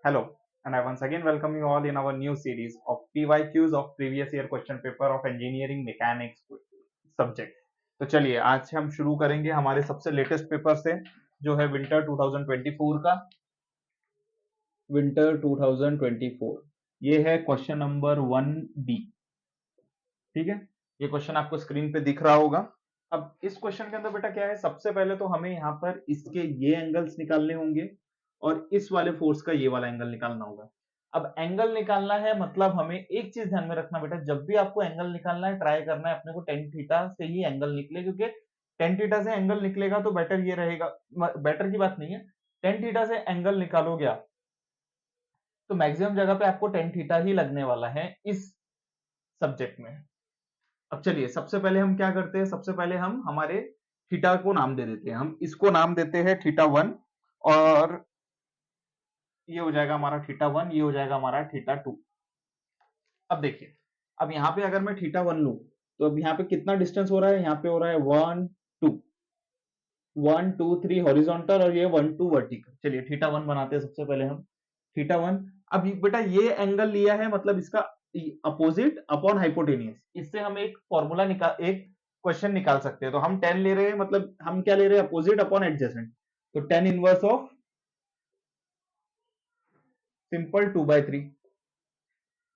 Hello, and I once again welcome you all in our new series of PYQs of previous year question paper of engineering mechanics subject. तो चलिए आज हम शुरू करेंगे हमारे सबसे लेटेस्ट पेपर से जो है विंटर 2024 का विंटर 2024। ये है क्वेश्चन नंबर 1B। ठीक है, ये क्वेश्चन आपको स्क्रीन पे दिख रहा होगा। अब इस क्वेश्चन के अंदर बेटा क्या है, सबसे पहले तो हमें यहाँ पर इसके ये एंगल्स निकालने होंगे और इस वाले फोर्स का ये वाला एंगल निकालना होगा। अब एंगल निकालना है मतलब हमें एक चीज ध्यान में रखना बेटा, जब भी आपको एंगल निकालना है ट्राई करना है अपने को टेन थीटा से ही एंगल निकले, क्योंकि टेन थीटा से एंगल निकलेगा तो बेटर ये रहेगा। बेटर की बात नहीं है, टेन थीटा से एंगल निकालोगे आप तो मैक्सिमम जगह पे आपको टेन थीटा ही लगने वाला है इस सब्जेक्ट में। अब चलिए सबसे पहले हम क्या करते हैं, सबसे पहले हम हमारे थीटा को नाम दे देते हैं। हम इसको नाम देते हैं थीटा वन, और ये हो जाएगा हमारा थीटा वन, ये हो जाएगा हमारा थीटा टू। अब देखिए, अब यहाँ पे अगर मैं थीटा वन लू तो अब यहाँ पे कितना डिस्टेंस हो रहा है, यहाँ पे हो रहा है 1 2 1 2 3 हॉरिजॉन्टल और ये 1 2 वर्टिकल। चलिए थीटा वन बनाते हैं सबसे पहले हम थीटा वन। अब बेटा ये एंगल लिया है मतलब इसका अपोजिट अपॉन हाइपोटेनियस, इससे हम एक फॉर्मूला निकाल एक क्वेश्चन निकाल सकते हैं। तो हम टेन ले रहे हैं, मतलब हम क्या ले रहे हैं, अपोजिट अपॉन एडजेसेंट। तो ten inverse of simple 2/3।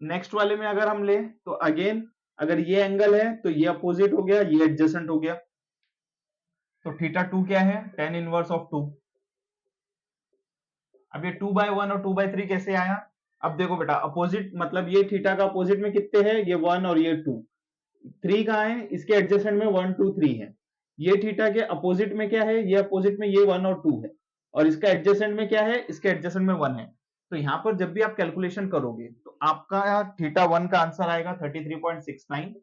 Next वाले में अगर हम ले तो अगेन अगर ये एंगल है तो ये अपोजिट हो गया, ये एडजेसेंट हो गया। तो थीटा टू क्या है, टेन इनवर्स ऑफ टू। अब ये 2/1 और 2/3 कैसे आया। अब देखो बेटा अपोजिट मतलब ये थीटा का अपोजिट में कितने हैं, ये 1 और ये 2। 3 कहाँ है, इसके एडजेसेंट में 1 2 3 है। ये थीटा के अपोजिट में क्या है, ये अपोजिट में ये 1 और 2 है, और इसका एडजेसेंट में क्या है, इसके एडजेसेंट में 1 है। तो यहां पर जब भी आप कैलकुलेशन करोगे तो आपका थीटा वन का आंसर आएगा 33.69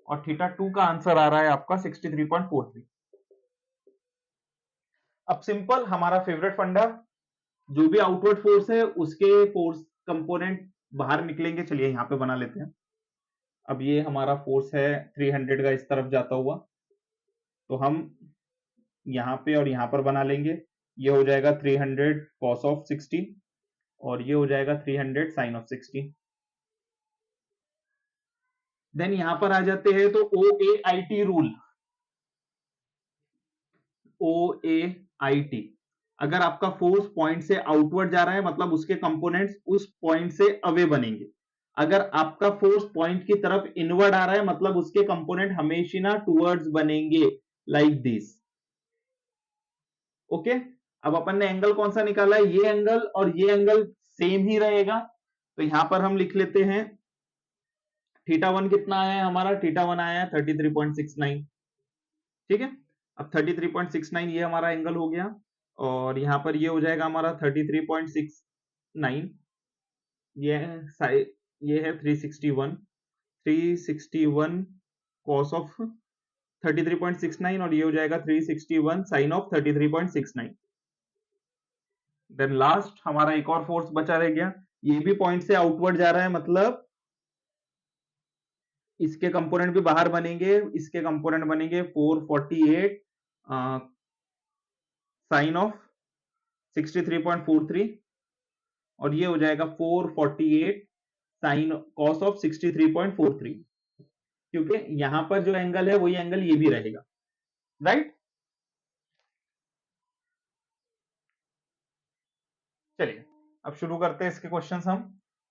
और थीटा टू का आंसर आ रहा है आपका 63.43। अब सिंपल हमारा फेवरेट फंडा, जो भी आउटवर्ड फोर्स है उसके फोर्स कंपोनेंट बाहर निकलेंगे। चलिए यहां पे बना लेते हैं। अब ये हमारा फोर्स है 300 का इस तरफ जाता हुआ, तो हम यहाँ पे और यहाँ पर बना लेंगे। ये हो जाएगा 300 कॉस ऑफ 60 और ये हो जाएगा 300 साइन ऑफ 60। देन यहां पर आ जाते हैं तो O A I T rule. O A I T, अगर आपका फोर्स पॉइंट से आउटवर्ड जा रहा है मतलब उसके कंपोनेंट्स उस पॉइंट से अवे बनेंगे। अगर आपका फोर्स पॉइंट की तरफ इनवर्ड आ रहा है मतलब उसके कंपोनेंट हमेशा टूवर्ड्स बनेंगे, लाइक दिस। ओके, अब अपन ने एंगल कौन सा निकाला है, ये एंगल और ये एंगल सेम ही रहेगा। तो यहां पर हम लिख लेते हैं थीटा वन कितना आया है हमारा, थीटा वन आया है 33.69। ठीक है, अब 33.69 ये हमारा एंगल हो गया, और यहां पर ये हो जाएगा हमारा 33.69। ये है ये है 361, 361 कॉस ऑफ 33.69 और ये हो जाएगा 361 साइन ऑफ 33.69। देन लास्ट हमारा एक और फोर्स बचा रह गया, ये भी पॉइंट से आउटवर्ड जा रहा है मतलब इसके कंपोनेंट भी बाहर बनेंगे। इसके कंपोनेंट बनेंगे 448 साइन ऑफ 63.43 और ये हो जाएगा 448 साइन कॉस ऑफ 63.43, क्योंकि यहां पर जो एंगल है वही एंगल ये भी रहेगा, राइट। चलिए अब शुरू करते हैं इसके क्वेश्चंस हम।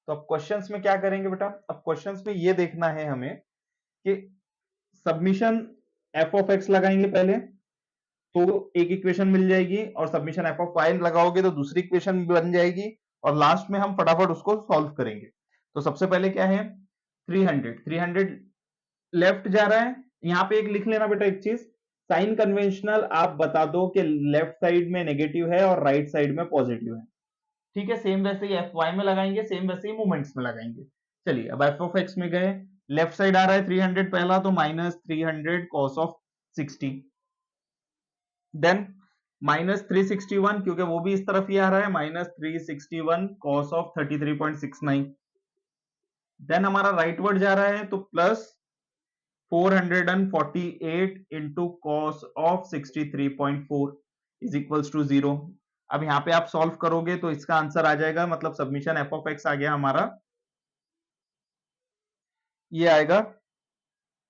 तो अब क्वेश्चंस में क्या करेंगे बेटा, अब क्वेश्चंस में ये देखना है हमें कि सबमिशन एफ ऑफ एक्स लगाएंगे पहले तो एक इक्वेशन मिल जाएगी, और सबमिशन एफ ऑफ वाई लगाओगे तो दूसरी इक्वेशन बन जाएगी, और लास्ट में हम फटाफट उसको सॉल्व करेंगे। तो सबसे पहले क्या है, 300 लेफ्ट जा रहा है। यहां पे एक लिख लेना बेटा एक चीज, साइन कन्वेंशनल आप बता दो कि लेफ्ट साइड में नेगेटिव है और राइट साइड में पॉजिटिव है। ठीक है, सेम वैसे ही एफ वाई में लगाएंगे, सेम वैसे ही मूवमेंट्स में लगाएंगे। चलिए अब एफ ऑफ एक्स में गए, लेफ्ट साइड आ रहा है 300 पहला, तो -300 कॉस ऑफ 60। देन -361 क्योंकि वो भी इस तरफ ही आ रहा है, -361 कॉस ऑफ 33.69। देन हमारा राइटवर्ड जा रहा है तो plus 448 into cos of 63.4 is equals to 0। अब यहाँ पे आप सॉल्व करोगे तो इसका आंसर आ जाएगा, मतलब सबमिशन एफ ऑफ एक्स आ गया हमारा, ये आएगा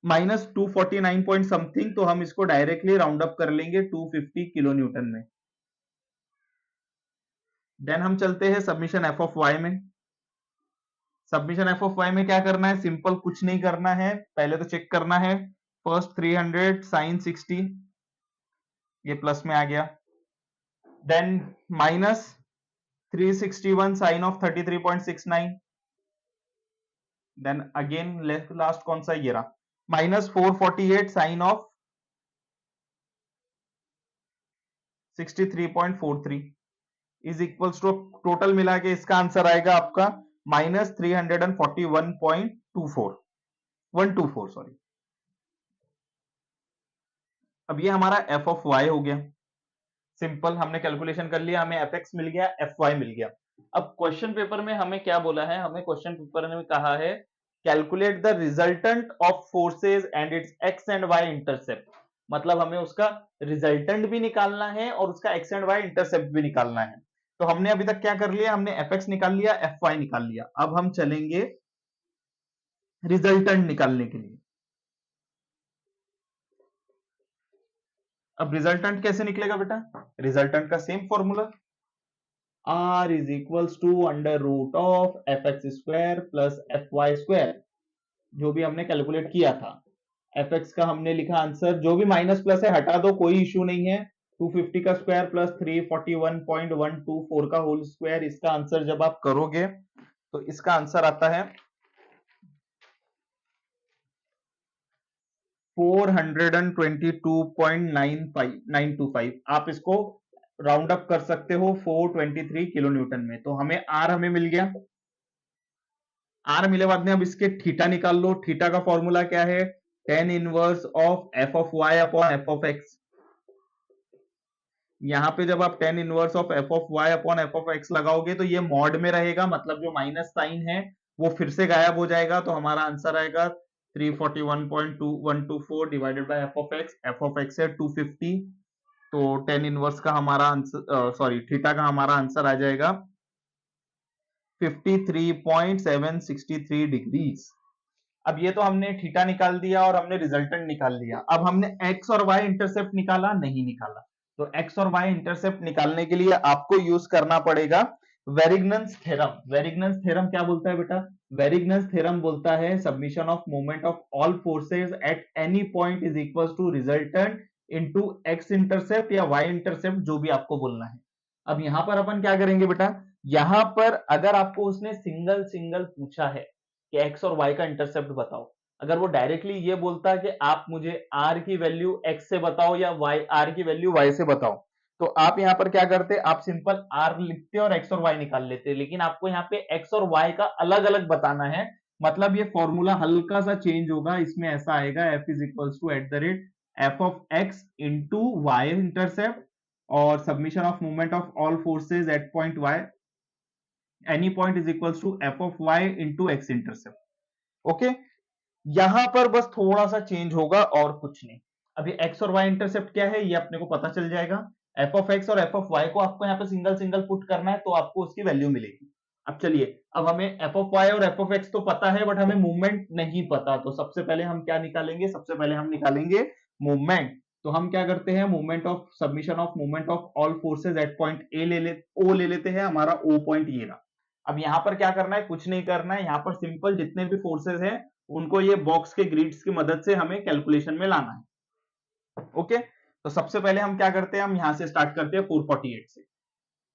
-249 पॉइंट समथिंग, तो हम इसको डायरेक्टली राउंड अप कर लेंगे 250 किलो न्यूटन में। देन हम चलते हैं सबमिशन एफ ऑफ वाई में। सबमिशन एफ ऑफ वाई में क्या करना है, सिंपल कुछ नहीं करना है, पहले तो चेक करना है फर्स्ट 300 साइन 60, ये प्लस में आ गया, then minus 361 sine of 33.69, then again last कौन सा, ये रहा, -448 sine of 63.43 is equals to, total मिला के इसका आंसर आएगा आपका -341.124 सॉरी। अब ये हमारा एफ ऑफ वाई हो गया, सिंपल हमने कैलकुलेशन कर लिया, हमें एफ एक्स मिल गया, एफ वाई मिल गया। अब क्वेश्चन पेपर में हमें क्या बोला है, हमें क्वेश्चन पेपर में कहा है calculate the resultant of forces and its x and y intercept, मतलब हमें उसका रिजल्टेंट भी निकालना है और उसका एक्स एंड वाई इंटरसेप्ट भी निकालना है। तो हमने अभी तक क्या कर लिया, हमने एफ एक्स निकाल लिया, एफ वाई निकाल लिया, अब हम चलेंगे रिजल्टेंट निकालने के लिए। अब रिजल्टेंट कैसे निकलेगा बेटा, रिजल्टेंट का same formula, R is equals to under root of F x square plus F y square, जो भी हमने कैलकुलेट किया था। एफ एक्स का हमने लिखा आंसर, जो भी माइनस प्लस है हटा दो, कोई इश्यू नहीं है, 250 का स्क्वायर प्लस 341.124 का होल स्क्वायर, इसका आंसर जब आप करोगे तो इसका आंसर आता है 422.925। आप इसको राउंड अप कर सकते हो 423 किलो न्यूटन में। तो हमें आर हमें मिल गया, आर मिले बाद में अब इसके थीटा निकाल लो। थीटा का फॉर्मूला क्या है, tan inverse of F of y upon F of x. यहां पे जब आप tan inverse of F of y upon F of x लगाओगे तो ये मॉड में रहेगा, मतलब जो माइनस साइन है वो फिर से गायब हो जाएगा, तो हमारा आंसर आएगा 341.2124 divided by F of x है 250, तो tan इनवर्स का हमारा आंसर सॉरी थीटा का हमारा आंसर आ जाएगा 53.763 डिग्रीज। अब ये तो हमने थीटा निकाल दिया और हमने रिजल्टेंट निकाल लिया। अब हमने एक्स और वाई इंटरसेप्ट निकाला, नहीं निकाला, तो एक्स और वाई इंटरसेप्ट निकालने के लिए आपको यूज करना पड़ेगा वेरिग्नन्स थ्योरम। वेरिग्नन्स थ्योरम क्या बोलता है बेटा, वेरिग्नन्स थ्योरम बोलता है submission of moment of all forces at any point is equal to resultant into x intercept या वाई इंटरसेप्ट, जो भी आपको बोलना है। अब यहां पर अपन क्या करेंगे बेटा, यहां पर अगर आपको उसने सिंगल सिंगल पूछा है कि एक्स और वाई का इंटरसेप्ट बताओ, अगर वो डायरेक्टली ये बोलता है कि आप मुझे आर की वैल्यू एक्स से बताओ या वाई आर की वैल्यू वाई से बताओ, तो आप यहां पर क्या करते, आप सिंपल आर लिखते और एक्स और वाई निकाल लेते, लेकिन आपको यहाँ पे एक्स और वाई का अलग अलग बताना है, मतलब ये फॉर्मूला हल्का सा चेंज होगा, इसमें ऐसा आएगा F is equals to at the rate F of X into Y intercept और submission of movement of all forces at point Y any point is equals to F of Y into X intercept. Okay, यहां पर बस थोड़ा सा change होगा और कुछ नहीं। अभी एक्स और वाई इंटरसेप्ट क्या है ये अपने को पता चल जाएगा, एफ ऑफ एक्स और एफ ऑफ वाई को आपको यहाँ पे सिंगल सिंगल पुट करना है तो आपको उसकी वैल्यू मिलेगी। अब चलिए, अब हमें एफ ऑफ वाई और एफ ऑफ एक्स तो पता है बट हमें मूवमेंट नहीं पता, तो सबसे पहले हम क्या निकालेंगे, सबसे पहले हम निकालेंगे मूवमेंट। तो हम क्या करते हैं, movement of submission of movement of all forces at point A O ले लेते हैं, हमारा ओ पॉइंट ये रहा। अब यहां पर क्या करना है, कुछ नहीं करना है, यहां पर सिंपल जितने भी फोर्सेज हैं उनको ये बॉक्स के ग्रिड्स की मदद से हमें कैलकुलेशन में लाना है। ओके, तो सबसे पहले हम क्या करते हैं, हम यहां से स्टार्ट करते हैं 448 से।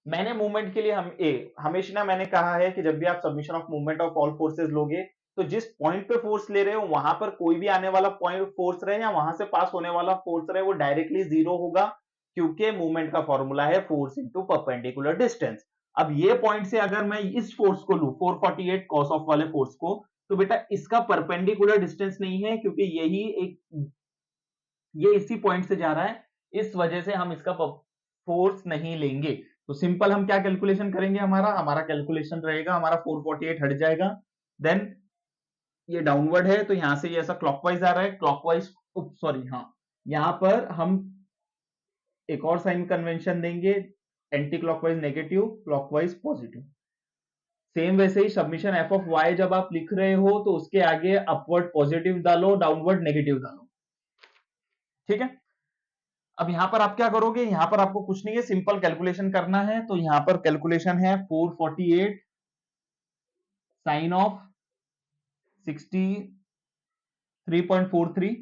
मैंने मूवमेंट के लिए हमेशा मैंने कहा है कि जब भी आप submission of movement of all forces लोगे तो जिस पॉइंट पे फोर्स ले रहे हो वहां पर कोई भी आने वाला पॉइंट फोर्स रहे या वहां से पास होने वाला फोर्स रहे वो डायरेक्टली जीरो होगा, क्योंकि मूवमेंट का फॉर्मूला है फोर्स इंटू परपेंडिकुलर डिस्टेंस। अब ये पॉइंट से अगर मैं इस फोर्स को लू 448 कॉस ऑफ वाले फोर्स को, तो बेटा इसका परपेंडिकुलर डिस्टेंस नहीं है, क्योंकि ये इसी पॉइंट से जा रहा है, इस वजह से हम इसका फोर्स नहीं लेंगे। तो सिंपल हम क्या कैलकुलेशन करेंगे, हमारा कैलकुलेशन रहेगा, हमारा 448 हट जाएगा, देन ये डाउनवर्ड है तो यहां से ये ऐसा क्लॉकवाइज आ रहा है, क्लॉकवाइज सॉरी हाँ, यहां पर हम एक और साइन कन्वेंशन देंगे, anti clockwise negative, clockwise positive. Same वैसे ही सबमिशन एफ ऑफ वाई जब आप लिख रहे हो तो उसके आगे अपवर्ड पॉजिटिव डालो, डाउनवर्ड नेगेटिव डालो, ठीक है। अब यहां पर आप क्या करोगे, यहां पर आपको कुछ नहीं है, सिंपल कैलकुलेशन करना है। तो यहां पर कैलकुलेशन है 448 साइन ऑफ 63.43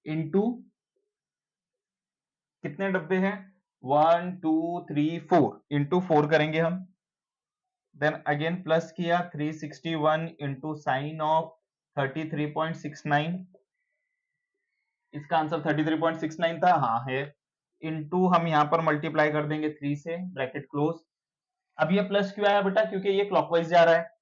इंटू कितने डब्बे हैं, 1 2 3 4 इंटू 4 करेंगे हम। देन अगेन प्लस किया 361 इंटू साइन ऑफ 33.69, इसका आंसर 33.69 था, हाँ है। इंटू हम यहाँ पर मल्टीप्लाई कर देंगे 3 से, ब्रैकेट क्लोज। अब ये प्लस क्यों आया बेटा, क्योंकि ये क्लॉकवाइज जा रहा है।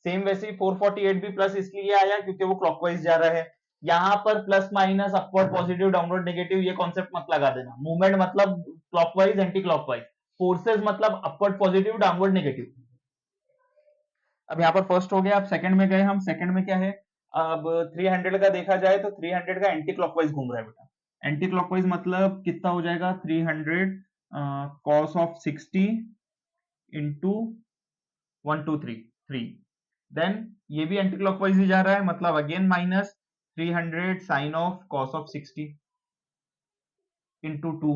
सेम वैसे ही 448 भी प्लस इसलिए आया क्योंकि वो क्लॉकवाइज जा रहा है। यहाँ पर plus minus, upward positive, downward negative, ये कॉन्सेप्ट मत लगा देना। मूवमेंट मतलब क्लॉकवाइज एंटी क्लॉकवाइज, फोर्सेस मतलब अपवर्ड पॉजिटिव डाउनवर्ड नेगेटिव। अब यहाँ पर फर्स्ट हो गया। अब सेकंड में गए हम, सेकंड में क्या है, अब 300 का देखा जाए तो 300 का एंटी क्लॉकवाइज घूम रहा है बेटा। एंटी क्लॉकवाइज मतलब कितना हो जाएगा, 300 कॉस ऑफ 60 इंटू 1 2 3 3। देन ये भी एंटी क्लॉकवाइज ही जा रहा है, मतलब again minus 300 sine of cos of 60 into 2।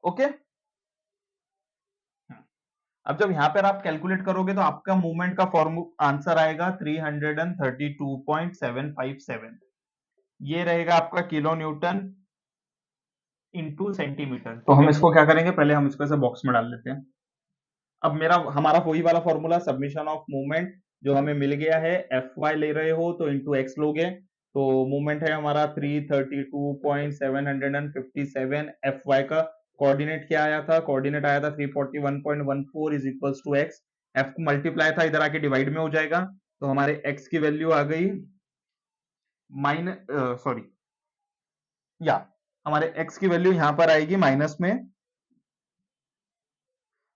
Okay, अब जब यहां पर आप कैलकुलेट करोगे तो आपका मूवमेंट का फॉर्मूला आंसर आएगा 332.757। ये रहेगा आपका किलो न्यूटन इंटू सेंटीमीटर। तो हम इसको क्या करेंगे, पहले हम इसको ऐसे बॉक्स में डाल लेते हैं। अब हमारा वही वाला फॉर्मूला, सबमिशन ऑफ मूवमेंट जो हमें मिल गया है, एफ वाई ले रहे हो तो इंटू एक्स लोगे, तो मूवमेंट है हमारा 332.757। एफ वाई का कोऑर्डिनेट क्या आया था, कोऑर्डिनेट आया था 341.14 is equals to x. F को मल्टीप्लाई था, इधर आके डिवाइड में हो जाएगा, तो हमारे एक्स की वैल्यू आ गई हमारे x की वैल्यू यहां पर आएगी माइनस में,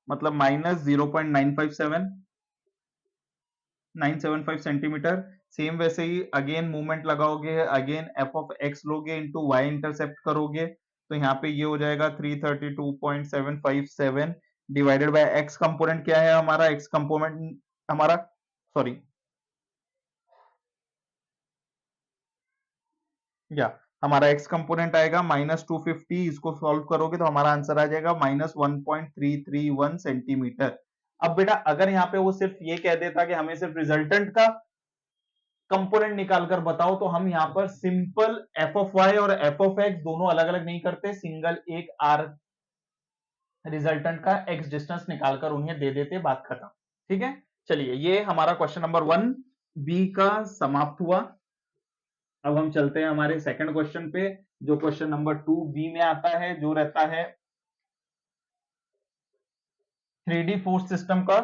मतलब माइनस 0.975 सेंटीमीटर। सेम वैसे ही अगेन मूवमेंट लगाओगे, अगेन एफ ऑफ एक्स लोगे इंटू वाई इंटरसेप्ट करोगे, तो यहाँ पे ये हो जाएगा 332.757 डिवाइडेड बाय एक्स कंपोनेंट क्या है हमारा, एक्स कंपोनेंट हमारा हमारा x कंपोनेंट आएगा -250। इसको सॉल्व करोगे तो हमारा आंसर आ जाएगा -1.331 सेंटीमीटर। अब बेटा अगर यहाँ पे वो सिर्फ ये कह देता कि हमें सिर्फ रिजल्टेंट का कंपोनेंट निकाल कर बताओ, तो हम यहाँ पर सिंपल एफ ऑफ वाई और एफ ऑफ एक्स दोनों अलग अलग नहीं करते, सिंगल एक आर रिजल्टेंट का एक्स डिस्टेंस निकालकर उन्हें दे देते, बात खत्म। ठीक है, चलिए ये हमारा क्वेश्चन नंबर 1 बी का समाप्त हुआ। अब हम चलते हैं हमारे सेकंड क्वेश्चन पे, जो क्वेश्चन नंबर 2 बी में आता है, जो रहता है 3D फोर्स सिस्टम का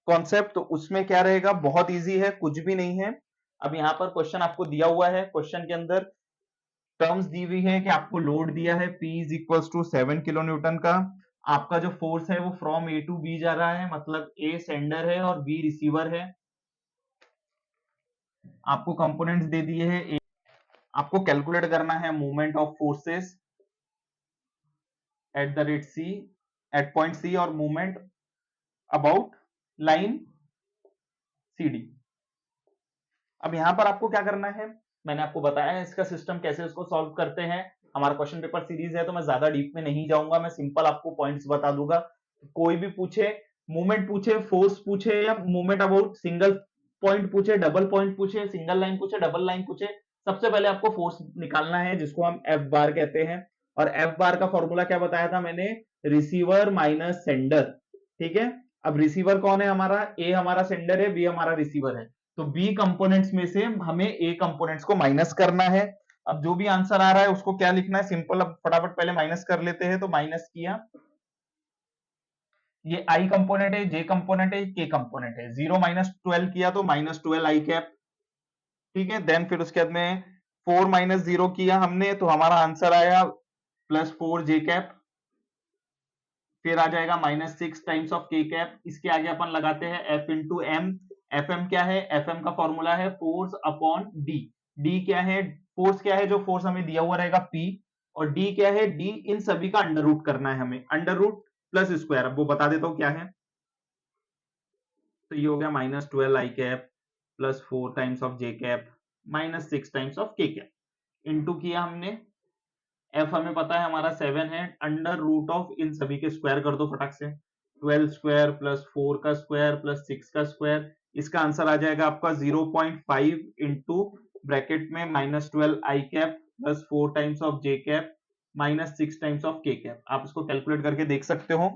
कॉन्सेप्ट। तो उसमें क्या रहेगा, बहुत इजी है, कुछ भी नहीं है। अब यहाँ पर क्वेश्चन आपको दिया हुआ है, क्वेश्चन के अंदर टर्म्स दी हुई है कि आपको लोड दिया है P is equals to 7 kilo newton का। आपका जो फोर्स है वो फ्रॉम ए टू बी जा रहा है, मतलब ए सेंडर है और बी रिसीवर है। आपको कंपोनेंट्स दे दिए हैं, आपको कैलकुलेट करना है movement of forces at the rate C, at point C, और movement about line C D. अब यहां पर आपको क्या करना है, मैंने आपको बताया है इसका सिस्टम कैसे उसको सॉल्व करते हैं। हमारा क्वेश्चन पेपर सीरीज है तो मैं ज्यादा डीप में नहीं जाऊंगा, मैं सिंपल आपको पॉइंट्स बता दूंगा। कोई भी पूछे, मूवमेंट पूछे, फोर्स पूछे, या मूवमेंट अबाउट सिंगल पॉइंट पूछे, डबल पॉइंट पूछे, सिंगल लाइन पूछे, डबल लाइन पूछे, सबसे पहले आपको फोर्स निकालना है, जिसको हम एफ बार कहते हैं। और एफ बार का फॉर्मूला क्या बताया था मैंने, रिसीवर माइनस सेंडर। ठीक है, अब रिसीवर कौन है हमारा, ए हमारा सेंडर है, बी हमारा रिसीवर है, तो बी कंपोनेंट्स में से हमें ए कंपोनेंट्स को माइनस करना है। अब जो भी आंसर आ रहा है उसको क्या लिखना है, सिंपल, अब फटाफट पहले माइनस कर लेते हैं। तो माइनस किया, ये आई कंपोनेंट है, जे कंपोनेंट है, के कंपोनेंट है, 0 माइनस 12 किया तो -12 आई कैप। ठीक है, देन फिर उसके बाद में 4 माइनस 0 किया हमने, तो हमारा आंसर आया +4 जे कैप। फिर आ जाएगा -6 टाइम्स ऑफ के कैप। इसके आगे अपन लगाते हैं F into M. F M क्या है, एफ एम का फॉर्मूला है फोर्स अपॉन डी। डी क्या है, फोर्स क्या है, जो फोर्स हमें दिया हुआ रहेगा पी, और डी क्या है, डी इन सभी का अंडर रूट करना है हमें, अंडर रूट प्लस स्क्वायर, अब वो बता देता हूं क्या है। तो ये हो गया -12 I cap plus 4 times of J cap -6 times of K cap, into किया हमने, एफ हमें पता है हमारा 7 है, अंडर रूट ऑफ इन सभी के स्क्वायर कर दो फटाक से, 12 स्क्वायर प्लस 4 का स्क्वायर प्लस 6 का स्क्वायर, इसका आंसर आ जाएगा आपका 0.5 इंटू ब्रैकेट में -12 I cap plus 4 times of J cap -6 times of K cap. आप इसको कैलकुलेट करके देख सकते हो।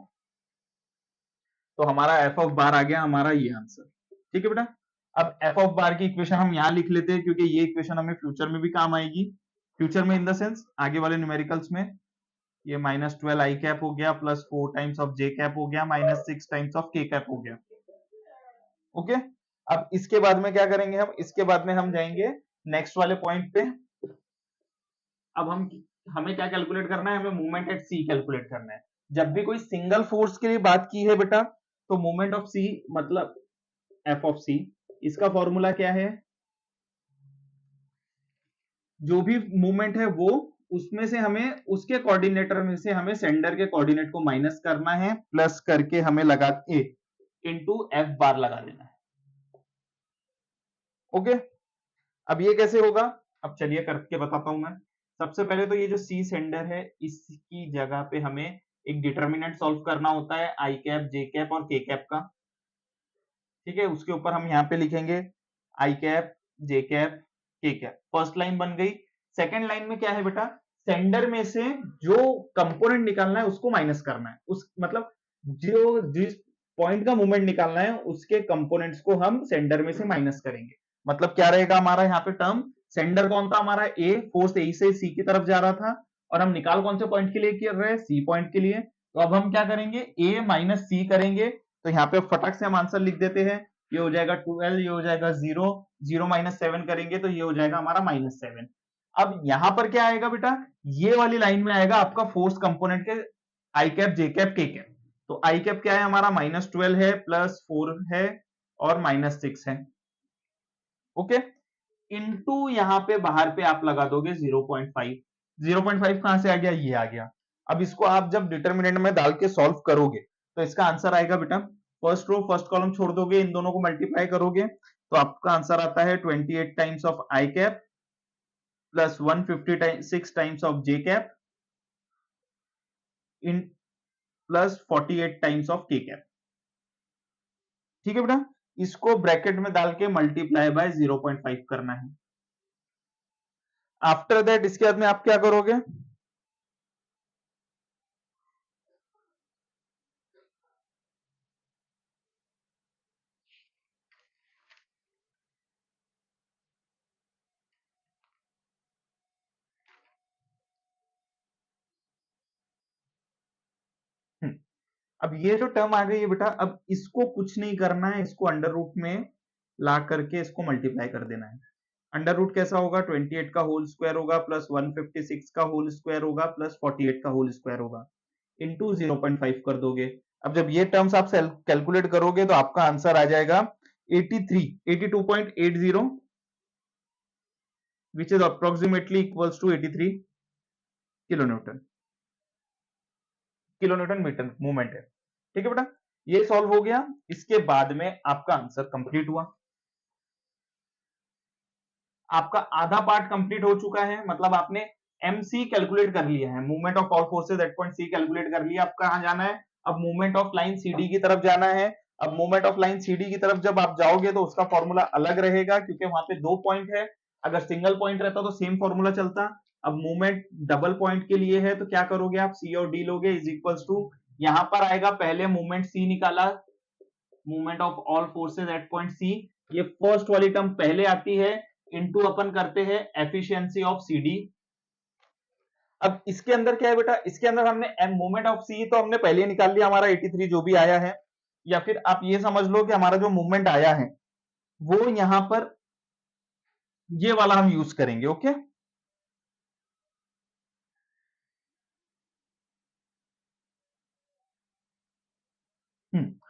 तो हमारा एफ ऑफ बार आ गया हमारा ये आंसर। ठीक है बेटा, अब एफ ऑफ बार की इक्वेशन हम यहां लिख लेते हैं क्योंकि ये इक्वेशन हमें फ्यूचर में भी काम आएगी। फ्यूचर में इन द सेंस आगे वाले न्यूमेरिकल्स में। ये -12 आई कैप हो गया plus 4 times of J cap हो गया -6 टाइम्स ऑफ के कैप हो गया। ओके, अब इसके बाद में क्या करेंगे हम, इसके बाद में हम जाएंगे नेक्स्ट वाले पॉइंट पे। अब हमें क्या कैलकुलेट करना है, हमें मूवमेंट एट सी कैलकुलेट करना है। जब भी कोई सिंगल फोर्स के लिए बात की है बेटा, तो मूवमेंट ऑफ सी मतलब एफ ऑफ सी, इसका फॉर्मूला क्या है, जो भी मूवमेंट है वो उसमें से हमें उसके कोऑर्डिनेटर में से हमें सेंडर के कोऑर्डिनेट को माइनस करना है, प्लस करके हमें लगा के इनटू एफ बार लगा देना है। ओके, अब ये कैसे होगा, अब चलिए करके बताता हूं मैं। सबसे पहले तो ये जो सी सेंडर है इसकी जगह पे हमें एक डिटर्मिनेंट सॉल्व करना होता है आई कैप, जे कैप और के कैप का। ठीक है, उसके ऊपर हम यहाँ पे लिखेंगे आई कैप, जे कैप, के कैप। फर्स्ट लाइन बन गई। सेकंड लाइन में क्या है बेटा, सेंडर में से जो कंपोनेंट निकालना है उसको माइनस करना है, उस मतलब जो जिस पॉइंट का मूवमेंट निकालना है उसके कंपोनेंट्स को हम सेंडर में से माइनस करेंगे। मतलब क्या रहेगा हमारा यहाँ पे टर्म, सेंडर कौन था हमारा ए, फोर्स ए से सी की तरफ जा रहा था, और हम निकाल कौन से पॉइंट के लिए कर रहे हैं, सी पॉइंट के लिए। तो अब हम क्या करेंगे, ए माइनस सी करेंगे। तो यहाँ पे फटक से हम आंसर लिख देते हैं, ये हो जाएगा 12, ये हो जाएगा 0, 0 माइनस 7 करेंगे तो ये हो जाएगा हमारा -7। अब यहां पर क्या आएगा बेटा, ये वाली लाइन में आएगा आपका फोर्स कंपोनेंट के आई कैप, जे कैप, के कैप। तो आई कैप क्या है हमारा -12 है, +4 है और -6 है। ओके, इनटू यहां पे बाहर पे आप लगा दोगे 0.5। 0.5 कहां से आ गया, ये आ गया। अब इसको आप जब डिटर्मिनेंट में डाल के सॉल्व करोगे तो इसका आंसर आएगा बेटा, फर्स्ट रो फर्स्ट कॉलम छोड़ दोगे, इन दोनों को मल्टीप्लाई करोगे तो आपका आंसर आता है 28 times of I cap plus 156 times of J cap in plus 48 times of K cap. ठीक है बेटा, इसको ब्रैकेट में डाल के मल्टीप्लाई बाय 0.5 करना है। आफ्टर दैट इसके बाद में आप क्या करोगे, अब ये जो टर्म आ गई है बेटा, अब इसको कुछ नहीं करना है, इसको अंडर रूट में ला करके इसको मल्टीप्लाई कर देना है। अंडर रूट कैसा होगा, 28 का होल स्क्वायर होगा प्लस 156 का होल स्क्वायर होगा प्लस 48 का होल स्क्वायर होगा, इंटू 0.5 कर दोगे। अब जब ये टर्म्स आप कैलकुलेट करोगे तो आपका आंसर आ जाएगा 82.80 which is approximately equals to 83 kilonewton, kilonewton metre movement है। ठीक है बेटा, ये सॉल्व हो गया। इसके बाद में आपका आंसर कंप्लीट हुआ, आपका आधा पार्ट कंप्लीट हो चुका है, मतलब आपने एमसी कैलकुलेट कर लिया है, movement of all forces at point C calculate कर लिया। अब कहां जाना है, अब मूवमेंट ऑफ लाइन सीडी की तरफ जाना है। अब मूवमेंट ऑफ लाइन सीडी की तरफ जब आप जाओगे तो उसका फॉर्मूला अलग रहेगा क्योंकि वहां पे 2 पॉइंट है, अगर सिंगल पॉइंट रहता तो सेम फॉर्मूला चलता। अब मूवमेंट डबल पॉइंट के लिए है तो क्या करोगे आप, सी और डी लोगे इज इक्वल्स टू, यहां पर आएगा पहले मूवमेंट सी निकाला, movement of all forces at point C, ये फर्स्ट वाली टर्म पहले आती है, इनटू अपन करते हैं एफिशिएंसी ऑफ सीडी। अब इसके अंदर क्या है बेटा, इसके अंदर हमने मूवमेंट ऑफ सी तो हमने पहले निकाल लिया हमारा 83 जो भी आया है, या फिर आप ये समझ लो कि हमारा जो मूवमेंट आया है वो यहां पर ये वाला हम यूज करेंगे। ओके,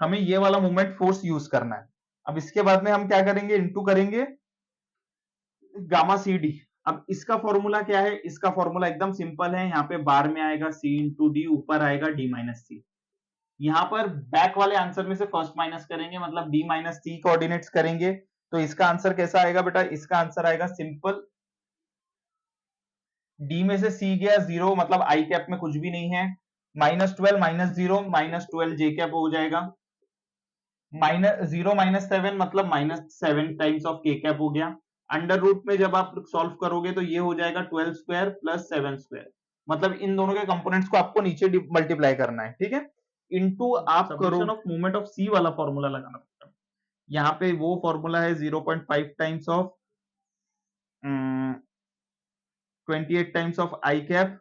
हमें ये वाला मूवमेंट फोर्स यूज करना है। अब इसके बाद में हम क्या करेंगे, इनटू करेंगे गामा सी डी। अब इसका फॉर्मूला क्या है, इसका फॉर्मूला एकदम सिंपल है, यहाँ पे बार में आएगा c इंटू डी, ऊपर आएगा d माइनस सी। यहाँ पर बैक वाले आंसर में से फर्स्ट माइनस करेंगे, मतलब d माइनस सी कोऑर्डिनेट्स करेंगे, तो इसका आंसर कैसा आएगा बेटा, इसका आंसर आएगा सिंपल, d में से c गया 0, मतलब आई कैप में कुछ भी नहीं है, -12 -0 -12 जे कैप हो जाएगा, -0 -7 मतलब -7 टाइम्स ऑफ के कैप हो गया। अंडर रूट में जब आप सॉल्व करोगे तो ये हो जाएगा 12 स्क्वायर प्लस 7 स्क्वायर, मतलब इन दोनों के कंपोनेंट्स को आपको नीचे मल्टीप्लाई करना है, ठीक है, इनटू आप करो ऑफ मूवमेंट ऑफ सी वाला फॉर्मूला लगाना पड़ता है। यहाँ पे वो फॉर्मूला है 0.5 times of 28 times of I cap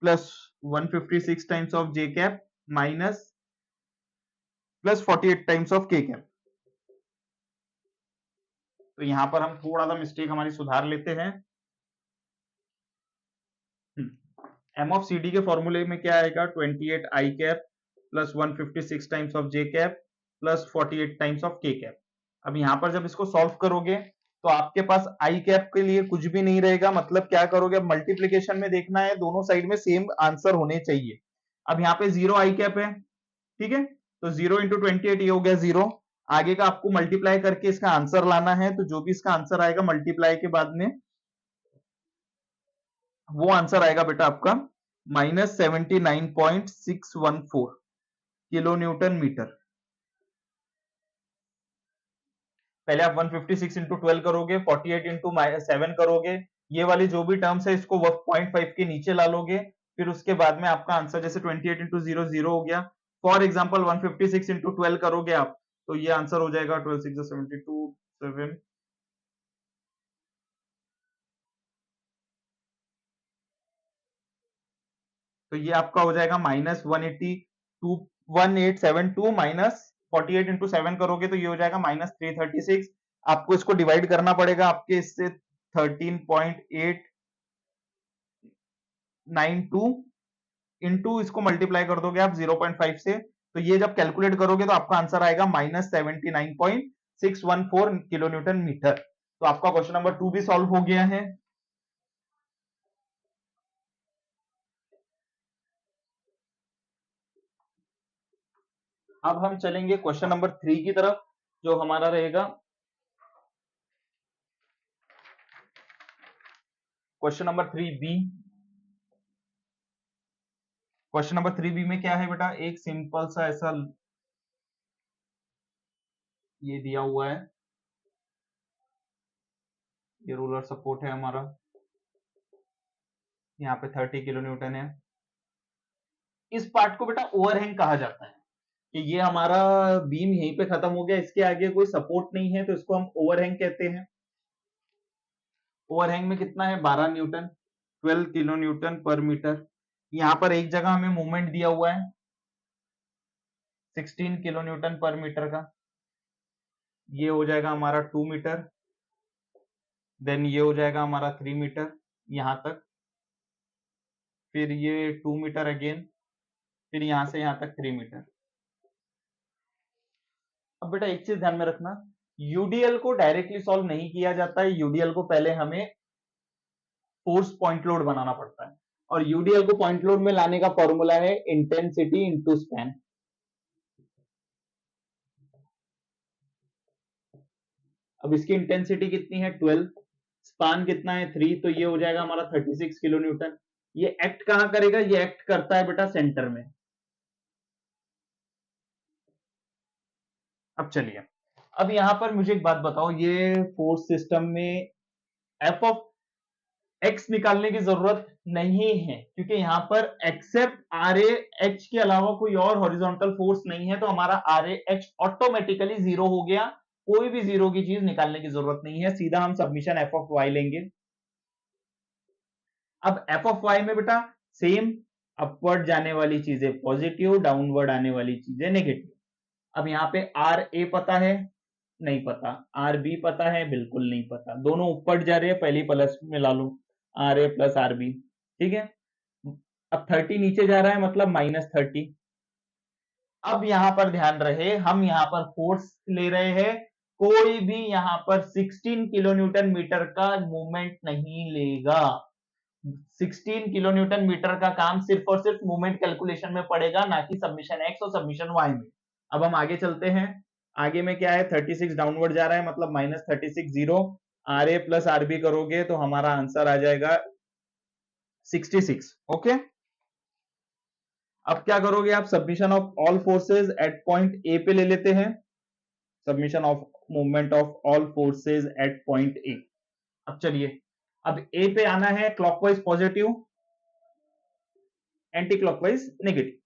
plus 156 times of J cap minus plus 48 times of K cap. तो यहां पर हम थोड़ा सा मिस्टेक हमारी सुधार लेते हैं। एम ऑफ सी डी के फॉर्मूले में क्या आएगा, 28 I cap plus 156 times of J cap plus 48 times of K cap. अब यहां पर जब इसको सॉल्व करोगे तो आपके पास आई कैप के लिए कुछ भी नहीं रहेगा, मतलब क्या करोगे, अब मल्टीप्लीकेशन में देखना है, दोनों साइड में सेम आंसर होने चाहिए। अब यहाँ पे 0 आई कैप है, ठीक है, तो 0 इंटू 28 ये हो गया 0, आगे का आपको मल्टीप्लाई करके इसका आंसर लाना है, तो जो भी इसका आंसर आएगा मल्टीप्लाई के बाद में वो आंसर आएगा बेटा आपका -79.614 किलो न्यूटन मीटर। पहले आप 156 इंटू 12 करोगे, 48 इंटू 7 करोगे, ये वाली जो भी टर्म्स है इसको 0.5 के नीचे ला लोगे, फिर उसके बाद में आपका आंसर जैसे 28 इंटू 0 0 हो गया, फॉर एग्जाम्पल 156 इंटू 12 करोगे आप, तो ये आंसर हो जाएगा 12 6 72 7, तो ये आपका हो जाएगा -1872 माइनस 48 इंटू 7 करोगे तो ये हो जाएगा -336। आपको इसको डिवाइड करना पड़ेगा आपके इससे 13.892 इंटू इसको मल्टीप्लाई कर दोगे आप 0.5 से, तो ये जब कैलकुलेट करोगे तो आपका आंसर आएगा -79.614 किलो न्यूटन मीटर। तो आपका क्वेश्चन नंबर 2 भी सॉल्व हो गया है। अब हम चलेंगे क्वेश्चन नंबर 3 की तरफ, जो हमारा रहेगा question number 3B। Question number 3B में क्या है बेटा, एक सिंपल सा ऐसा ये दिया हुआ है, ये रूलर सपोर्ट है हमारा, यहाँ पे 30 किलो न्यूटन है। इस पार्ट को बेटा ओवरहैंग कहा जाता है, कि ये हमारा बीम यहीं पे खत्म हो गया, इसके आगे कोई सपोर्ट नहीं है, तो इसको हम ओवरहैंग कहते हैं। ओवरहैंग में कितना है, 12 न्यूटन, 12 किलो न्यूटन पर मीटर। यहाँ पर एक जगह हमें मूवमेंट दिया हुआ है 16 किलो न्यूटन पर मीटर का, ये हो जाएगा हमारा 2 मीटर, देन ये हो जाएगा हमारा 3 मीटर यहां तक, फिर ये 2 मीटर अगेन, फिर यहां से यहां तक 3 मीटर। अब बेटा एक चीज ध्यान में रखना, यूडीएल को डायरेक्टली सॉल्व नहीं किया जाता है, यूडीएल को पहले हमें फोर्स पॉइंट लोड बनाना पड़ता है, और यूडीएल को पॉइंट लोड में लाने का फॉर्मूला है इंटेंसिटी इंटू स्पैन। अब इसकी इंटेंसिटी कितनी है 12, स्पान कितना है 3, तो ये हो जाएगा हमारा 36 किलो न्यूटन। ये एक्ट कहां करेगा, ये एक्ट करता है बेटा सेंटर में। अब चलिए, अब यहां पर मुझे एक बात बताओ, ये फोर्स सिस्टम में एफ ऑफ एक्स निकालने की जरूरत नहीं है, क्योंकि यहां पर एक्सेप्ट आर ए एच के अलावा कोई और हॉरिजॉन्टल फोर्स नहीं है, तो हमारा R A H automatically zero हो गया, कोई भी जीरो की चीज निकालने की जरूरत नहीं है, सीधा हम सबमिशन एफ ऑफ वाई लेंगे। अब एफ ऑफ वाई में बेटा सेम, अपवर्ड जाने वाली चीजें पॉजिटिव, डाउनवर्ड आने वाली चीजें नेगेटिव। अब यहाँ पे आर ए पता है, नहीं पता, आर बी पता है, बिल्कुल नहीं पता, दोनों ऊपर जा रहे हैं, पहले प्लस में ला लो, R A plus R B, ठीक है। अब 30 नीचे जा रहा है, मतलब -30। अब यहां पर ध्यान रहे, हम यहां पर फोर्स ले रहे हैं कोई भी यहां पर 16 किलो न्यूटन मीटर का मूवमेंट नहीं लेगा। 16 किलो न्यूटन मीटर का काम सिर्फ और सिर्फ मूवमेंट कैलकुलेशन में पड़ेगा, ना कि सबमिशन एक्स और सबमिशन वाई में। अब हम आगे चलते हैं। आगे में क्या है, 36 डाउनवर्ड जा रहा है, मतलब -36 zero. R A plus RB करोगे तो हमारा आंसर आ जाएगा 66। ओके, अब क्या करोगे आप, submission of all forces at point ए पे ले लेते हैं। Submission of movement of all forces at point ए। अब चलिए, अब ए पे आना है clockwise positive, anti clockwise negative.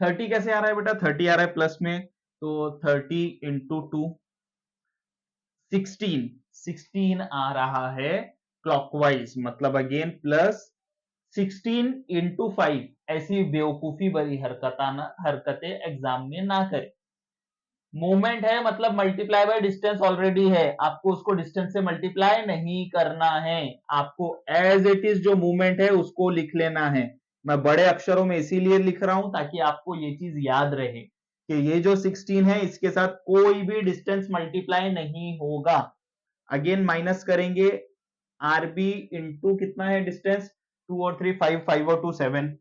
30 कैसे आ रहा है बेटा, 30 आ रहा है प्लस में, तो 30 इंटू 2 16 आ रहा है क्लॉकवाइज, मतलब अगेन प्लस 16 इंटू 5। ऐसी बेवकूफी भरी हरकतें एग्जाम में ना करें। मूवमेंट है मतलब मल्टीप्लाई बाय डिस्टेंस ऑलरेडी है, आपको उसको डिस्टेंस से मल्टीप्लाई नहीं करना है, आपको एज इट इज जो मूवमेंट है उसको लिख लेना है। मैं बड़े अक्षरों में इसीलिए लिख रहा हूं ताकि आपको ये चीज याद रहे कि ये जो 16 है इसके साथ कोई भी डिस्टेंस मल्टीप्लाई नहीं होगा। अगेन माइनस करेंगे, आरबी इंटू कितना है डिस्टेंस, 2 और 3 5, 5 और 2 7,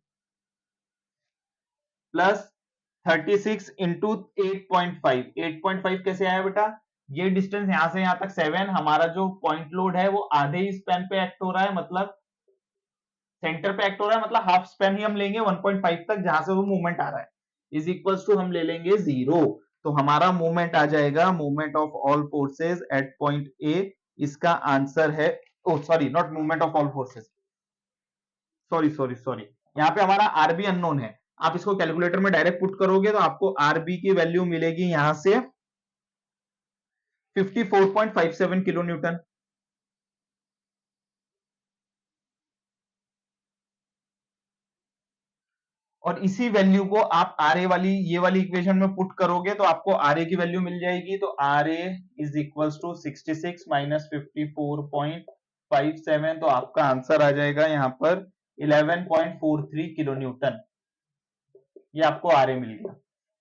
प्लस 36 इंटू 8.5। 8.5 कैसे आया बेटा, ये डिस्टेंस यहां से यहां तक 7, हमारा जो पॉइंट लोड है वो आधे ही स्पैन पे एक्ट हो रहा है, मतलब सेंटर पे एक्ट हो रहा है, मतलब हाफ स्पैन ही हम लेंगे 1.5 तक जहां से वो मूवमेंट आ रहा है, इज इक्वल्स टू हम ले लेंगे 0। तो हमारा मूवमेंट आ जाएगा movement of all forces at point A. इसका आंसर है, O sorry, not movement of all forces, sorry sorry sorry, यहाँ पे हमारा आरबी अननोन है। आप इसको कैलकुलेटर में डायरेक्ट पुट करोगे तो आपको आरबी की वैल्यू मिलेगी यहां से 54.57 किलो न्यूटन। और इसी वैल्यू को आप आर ए वाली ये वाली इक्वेशन में पुट करोगे तो आपको आर ए की वैल्यू मिल जाएगी। तो R A is equals to 66 minus 54.57, तो आपका आंसर आ जाएगा यहाँ पर 11.43 किलो न्यूटन। ये आपको आर ए मिल गया।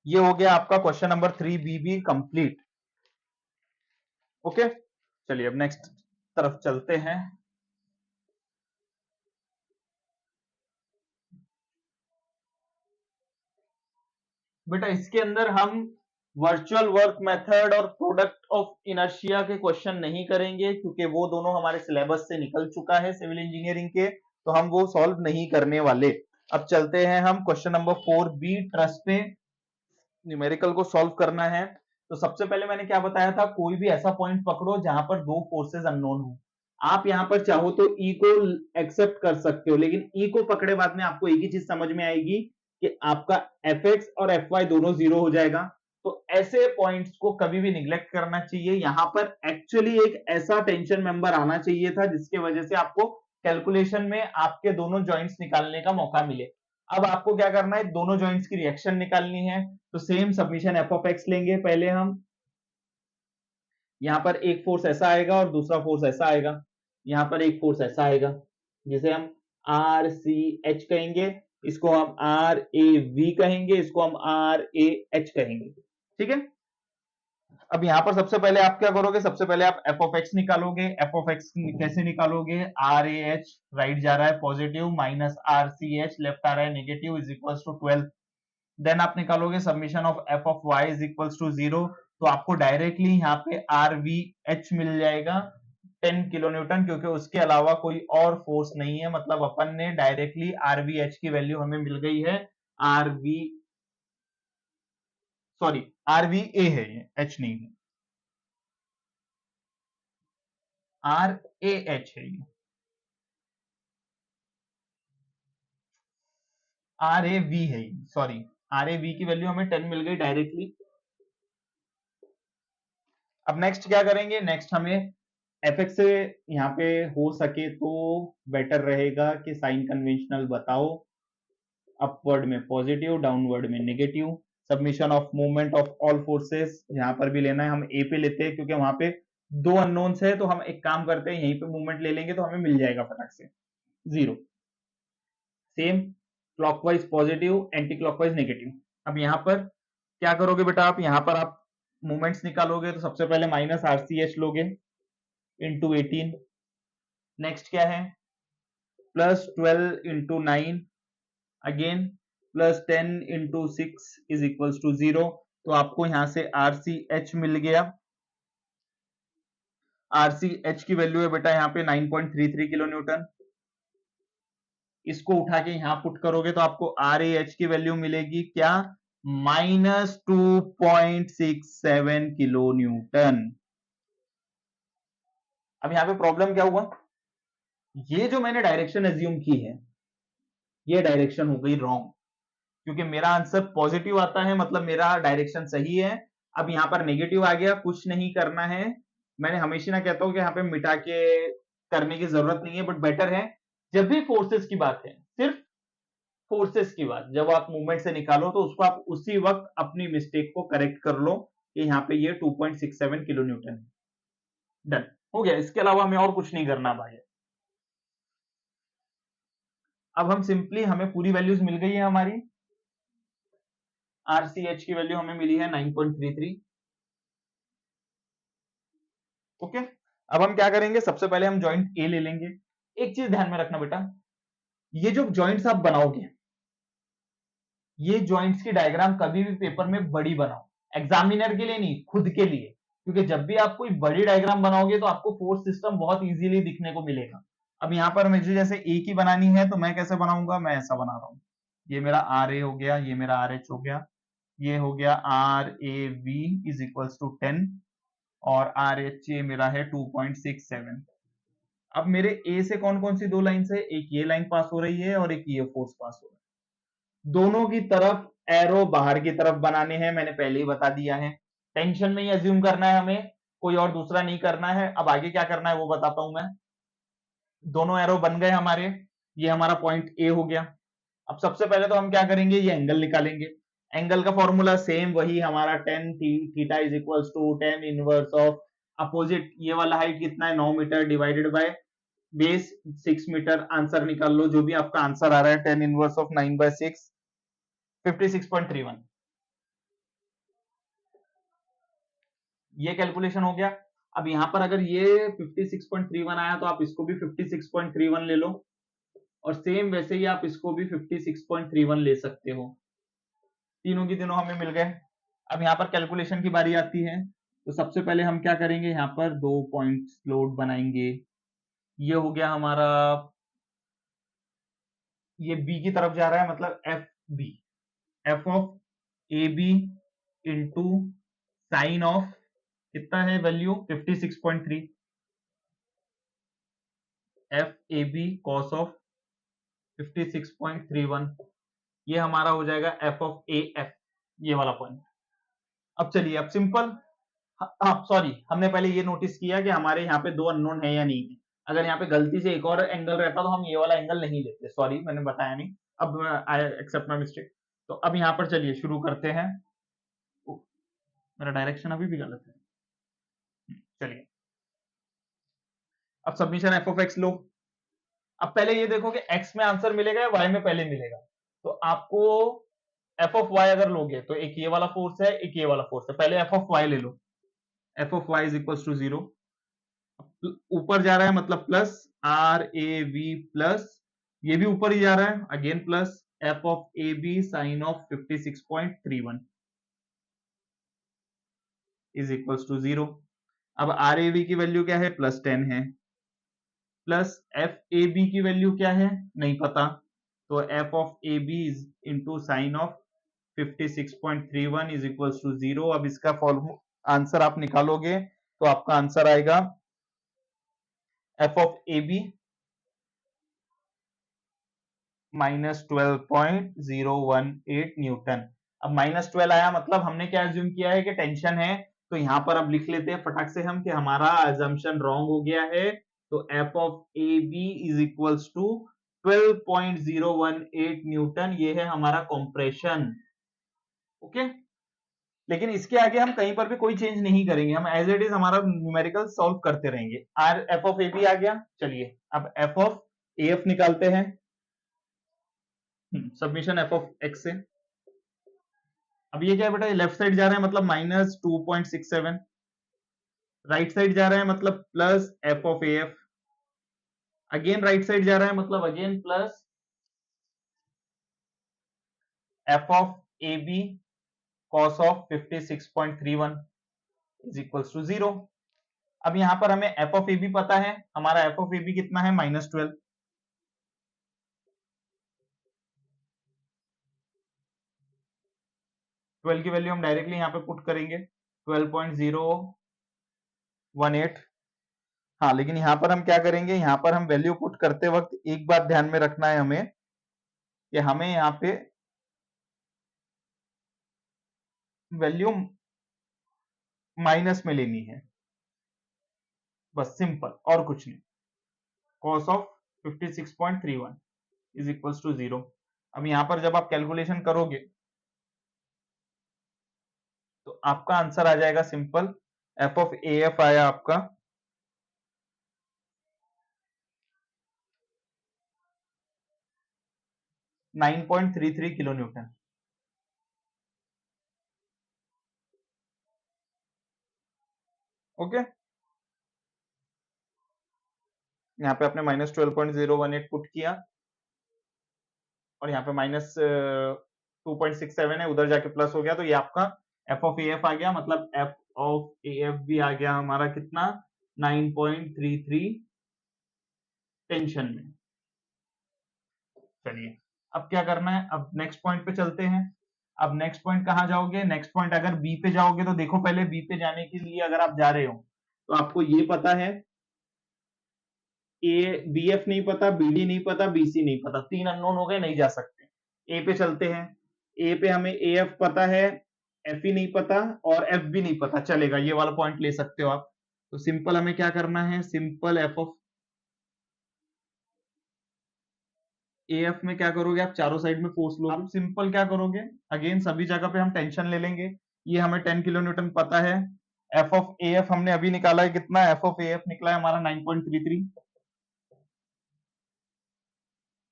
ये हो गया आपका question number 3 B complete. Okay, चलिए अब नेक्स्ट तरफ चलते हैं। बेटा इसके अंदर हम वर्चुअल वर्क मेथड और प्रोडक्ट ऑफ इनर्शिया के क्वेश्चन नहीं करेंगे, क्योंकि वो दोनों हमारे सिलेबस से निकल चुका है सिविल इंजीनियरिंग के, तो हम वो सॉल्व नहीं करने वाले। अब चलते हैं हम क्वेश्चन नंबर 4 बी, ट्रस्ट पे न्यूमेरिकल को सॉल्व करना है। तो सबसे पहले मैंने क्या बताया था, कोई भी ऐसा पॉइंट पकड़ो जहां पर दो फोर्सेस अननोन हो। आप यहां पर चाहो तो ई को एक्सेप्ट कर सकते हो, लेकिन ई को पकड़े बाद में आपको एक ही चीज समझ में आएगी कि आपका एफ एक्स और एफ वाई दोनों जीरो हो जाएगा। तो ऐसे पॉइंट्स को कभी भी निग्लेक्ट करना चाहिए। यहां पर एक्चुअली एक ऐसा टेंशन मेंबर आना चाहिए था जिसकी वजह से आपको कैलकुलेशन में आपके दोनों जॉइंट्स निकालने का मौका मिले। अब आपको क्या करना है, दोनों जॉइंट्स की रिएक्शन निकालनी है। तो same submission F of x लेंगे पहले हम। यहां पर एक फोर्स ऐसा आएगा और दूसरा फोर्स ऐसा आएगा। यहां पर एक फोर्स ऐसा आएगा जिसे हम आर सी एच कहेंगे, इसको हम आर ए वी कहेंगे, इसको हम आर ए एच कहेंगे। ठीक है, अब यहां पर सबसे पहले आप क्या करोगे, सबसे पहले आप एफ ऑफ एक्स निकालोगे। एफ ऑफ एक्स कैसे निकालोगे, आर ए एच राइट जा रहा है positive, minus R C H left आ रहा है negative, is equals to 12। Then आप निकालोगे submission of F of Y is equals to 0। तो आपको डायरेक्टली यहाँ पे आर वी एच मिल जाएगा 10 किलो न्यूटन, क्योंकि उसके अलावा कोई और फोर्स नहीं है, मतलब अपन ने डायरेक्टली आर वी एच की वैल्यू हमें मिल गई है। R V sorry, R V A है, ये एच नहीं है, आर ए एच है ये, आर ए वी है ये, सॉरी, आर ए वी की वैल्यू हमें 10 मिल गई डायरेक्टली। अब नेक्स्ट क्या करेंगे, नेक्स्ट हमें एफ एक्स से यहाँ पे हो सके तो बेटर रहेगा कि साइन कन्वेंशनल बताओ, अपवर्ड में पॉजिटिव डाउनवर्ड में negative. Submission of movement of all forces यहां पर भी लेना है, हम ए पे लेते हैं क्योंकि वहां पे दो अननोन्स है। तो हम एक काम करते हैं, यहीं पे मूवमेंट ले लेंगे तो हमें मिल जाएगा फटाक से 0। Same clockwise positive, anti clockwise negative. अब यहां पर क्या करोगे बेटा, आप यहां पर आप मोमेंट्स निकालोगे तो सबसे पहले माइनस RCH लोगे इंटू 18, नेक्स्ट क्या है plus 12 into 9 again plus 10 into 6 is equals to 0। तो आपको यहां से RCH मिल गया। RCH की वैल्यू है बेटा यहाँ पे 9.33 किलो न्यूटन। इसको उठा के यहां पुट करोगे तो आपको RAH की वैल्यू मिलेगी क्या, -2.67 किलो न्यूटन। अब यहां पे प्रॉब्लम क्या हुआ, ये जो मैंने डायरेक्शन एज्यूम की है ये डायरेक्शन हो गई रॉन्ग, क्योंकि मेरा आंसर पॉजिटिव आता है मतलब मेरा डायरेक्शन सही है। अब यहां पर नेगेटिव आ गया, कुछ नहीं करना है। मैंने हमेशा ना कहता हूं कि यहाँ पे मिटा के करने की जरूरत नहीं है, बट बेटर है जब भी फोर्सेस की बात है, सिर्फ फोर्सेस की बात जब आप मूवमेंट से निकालो तो उसको आप उसी वक्त अपनी मिस्टेक को करेक्ट कर लो कि यहाँ पे ये 2.67 किलो न्यूटन है। डन हो गया, इसके अलावा हमें और कुछ नहीं करना भाई। अब हम सिंपली, हमें पूरी वैल्यूज मिल गई है हमारी। RCH की वैल्यू हमें मिली है 9.33। ओके, अब हम क्या करेंगे, सबसे पहले हम जॉइंट ए ले लेंगे। एक चीज ध्यान में रखना बेटा, ये जो जॉइंट्स आप बनाओगे ये जॉइंट्स की डायग्राम कभी भी पेपर में बड़ी बनाओ, एग्जामिनर के लिए नहीं, खुद के लिए। क्योंकि जब भी आप कोई बड़ी डायग्राम बनाओगे तो आपको फोर्स सिस्टम बहुत इजीली दिखने को मिलेगा। अब यहां पर मुझे जैसे ए की बनानी है तो मैं कैसे बनाऊंगा, मैं ऐसा बना रहा हूं, ये मेरा RA हो गया, ये मेरा RH हो गया, ये हो गया RAV इज इक्वल्स टू 10 और RHA मेरा है 2.67। अब मेरे ए से कौन कौन सी दो लाइन है, एक ये लाइन पास हो रही है और एक ये फोर्स पास हो रहा है। दोनों की तरफ एरो बाहर की तरफ बनाने हैं, मैंने पहले ही बता दिया है। टेंशन नहीं अज्यूम करना है हमें, कोई और दूसरा नहीं करना है। अब आगे क्या करना है वो बताता हूं मैं। दोनों एरो बन गए हमारे, ये हमारा पॉइंट ए हो गया। अब सबसे पहले तो हम क्या करेंगे, ये एंगल निकालेंगे। एंगल का फॉर्मूला सेम वही हमारा, tan theta is equals to tan inverse of opposite, ये वाला हाइट कितना है 9 metre divided by base 6 metre. Answer निकाल लो, जो भी आपका आंसर आ रहा है, टेन इनवर्स ऑफ 9/6 56.31। ये कैलकुलेशन हो गया। अब यहां पर अगर ये 56.31 आया तो आप इसको भी 56.31 ले लो, और सेम वैसे ही आप इसको भी 56.31 ले सकते हो। तीनों की तीनों हमें मिल गए। अब यहाँ पर कैलकुलेशन की बारी आती है, तो सबसे पहले हम क्या करेंगे, यहाँ पर दो पॉइंट लोड बनाएंगे। ये हो गया हमारा, ये बी की तरफ जा रहा है मतलब F of A B into sine of कितना है value 56.3, F A B cos of 56.31, ये हमारा हो जाएगा एफ ऑफ ए एफ, ये वाला पॉइंट। अब चलिए, अब सिंपल, हाँ सॉरी, हमने पहले ये नोटिस किया कि हमारे यहाँ पे दो अननोन है या नहीं है। अगर यहाँ पे गलती से एक और एंगल रहता तो हम ये वाला एंगल नहीं लेते, सॉरी मैंने बताया नहीं। अब आई एक्सेप्ट माई मिस्टेक। तो अब यहाँ पर चलिए शुरू करते हैं। मेरा डायरेक्शन अभी भी गलत है। चलिए, अब सबमिशन एफ ऑफ एक्स लो। अब पहले ये देखो कि एक्स में आंसर मिलेगा या वाई में पहले मिलेगा। तो आपको एफ ऑफ वाई अगर लोगे तो एक ये वाला फोर्स है, एक ये वाला फोर्स है, पहले एफ ऑफ वाई ले लो। F of Y is equal to 0, ऊपर जा रहा है मतलब प्लस RAV प्लस, ये भी ऊपर ही जा रहा है again plus F of A B sine of 56.31 is equal to 0। अब RAV की वैल्यू क्या है, +10 है, प्लस FAB की वैल्यू क्या है नहीं पता, तो F of A B into sine of 56.31 is equal to 0। अब इसका आंसर आप निकालोगे तो आपका आंसर आएगा F of A B -12.018 newton. अब -12 आया मतलब हमने क्या एज्यूम किया है कि टेंशन है, तो यहां पर अब लिख लेते हैं फटाक से हम कि हमारा एजम्पशन रॉन्ग हो गया है। तो F of A B is equals to 12.018 newton, ये है हमारा कॉम्प्रेशन। ओके, लेकिन इसके आगे हम कहीं पर भी कोई चेंज नहीं करेंगे, हम एज इट इज हमारा न्यूमेरिकल सॉल्व करते रहेंगे। R F of A B आ गया। चलिए अब एफ ऑफ ए एफ निकालते हैं। सबमिशन एफ ऑफ एक्स से। अब ये क्या है बेटा, लेफ्ट साइड जा रहा है मतलब -2.67, राइट साइड जा रहा है मतलब plus F of A F, again right side जा रहा है मतलब again plus F of A B cos of 56.31 is equals to 0। अब यहां पर हमें एफ ऑफ ए बी पता है, हमारा एफ ऑफ ए बी कितना है, -12। 12 की वैल्यू हम डायरेक्टली यहाँ पे पुट करेंगे 12.018। हाँ, लेकिन यहाँ पर हम क्या करेंगे, यहाँ पर हम वैल्यू पुट करते वक्त एक बात ध्यान में रखना है हमें कि हमें यहाँ पे वैल्यू माइनस में लेनी है, बस सिंपल, और कुछ नहीं। cos of 56.31 is equals to 0। अब यहाँ पर जब आप कैलकुलेशन करोगे तो आपका आंसर आ जाएगा simple, F of A F आया आपका 9.33 किलो न्यूटन। ओके, यहाँ पे आपने -12.018 पुट किया और यहाँ पे -2.67 है, उधर जाके प्लस हो गया, तो ये आपका एफ ऑफ ए एफ आ गया, मतलब एफ ऑफ ए एफ भी आ गया हमारा कितना, 9.33 टेंशन में। चलिए अब क्या करना है, अब नेक्स्ट पॉइंट पे चलते हैं। अब नेक्स्ट पॉइंट कहाँ जाओगे, नेक्स्ट पॉइंट अगर बी पे जाओगे तो देखो, पहले बी पे जाने के लिए अगर आप जा रहे हो तो आपको ये पता है, ए बी एफ नहीं पता, बी डी नहीं पता, बी सी नहीं पता, तीन अननोन हो गए, नहीं जा सकते। ए पे चलते हैं, ए पे हमें ए एफ पता है, एफ ई नहीं पता और एफ भी नहीं पता, चलेगा, ये वाला पॉइंट ले सकते हो आप। तो सिंपल हमें क्या करना है, simple F of A F में क्या करोगे आप, चारों साइड में फोर्स लो। आप सिंपल क्या करोगे, अगेन सभी जगह पे हम टेंशन ले लेंगे। ये हमें 10 किलो न्यूटन पता है, एफ ऑफ ए एफ हमने अभी निकाला है कितना, एफ ऑफ ए एफ निकला है हमारा 9.33,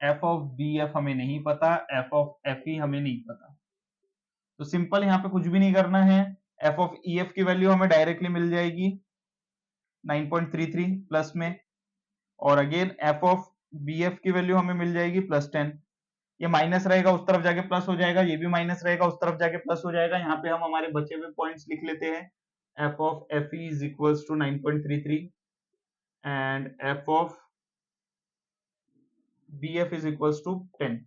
एफ ऑफ बी एफ हमें नहीं पता, एफ ऑफ एफ ई हमें नहीं पता। तो सिंपल यहाँ पे कुछ भी नहीं करना है, एफ ऑफ ई एफ की वैल्यू हमें डायरेक्टली मिल जाएगी 9.33 प्लस में, और again F of B F की वैल्यू हमें मिल जाएगी +10। ये माइनस रहेगा उस तरफ जाके प्लस हो जाएगा, ये भी माइनस रहेगा उस तरफ जाके प्लस हो जाएगा। यहाँ पे हम हमारे बचे हुए पॉइंट्स लिख लेते हैं, F of F E is equals to 9.33 and F of B F is equals to 10,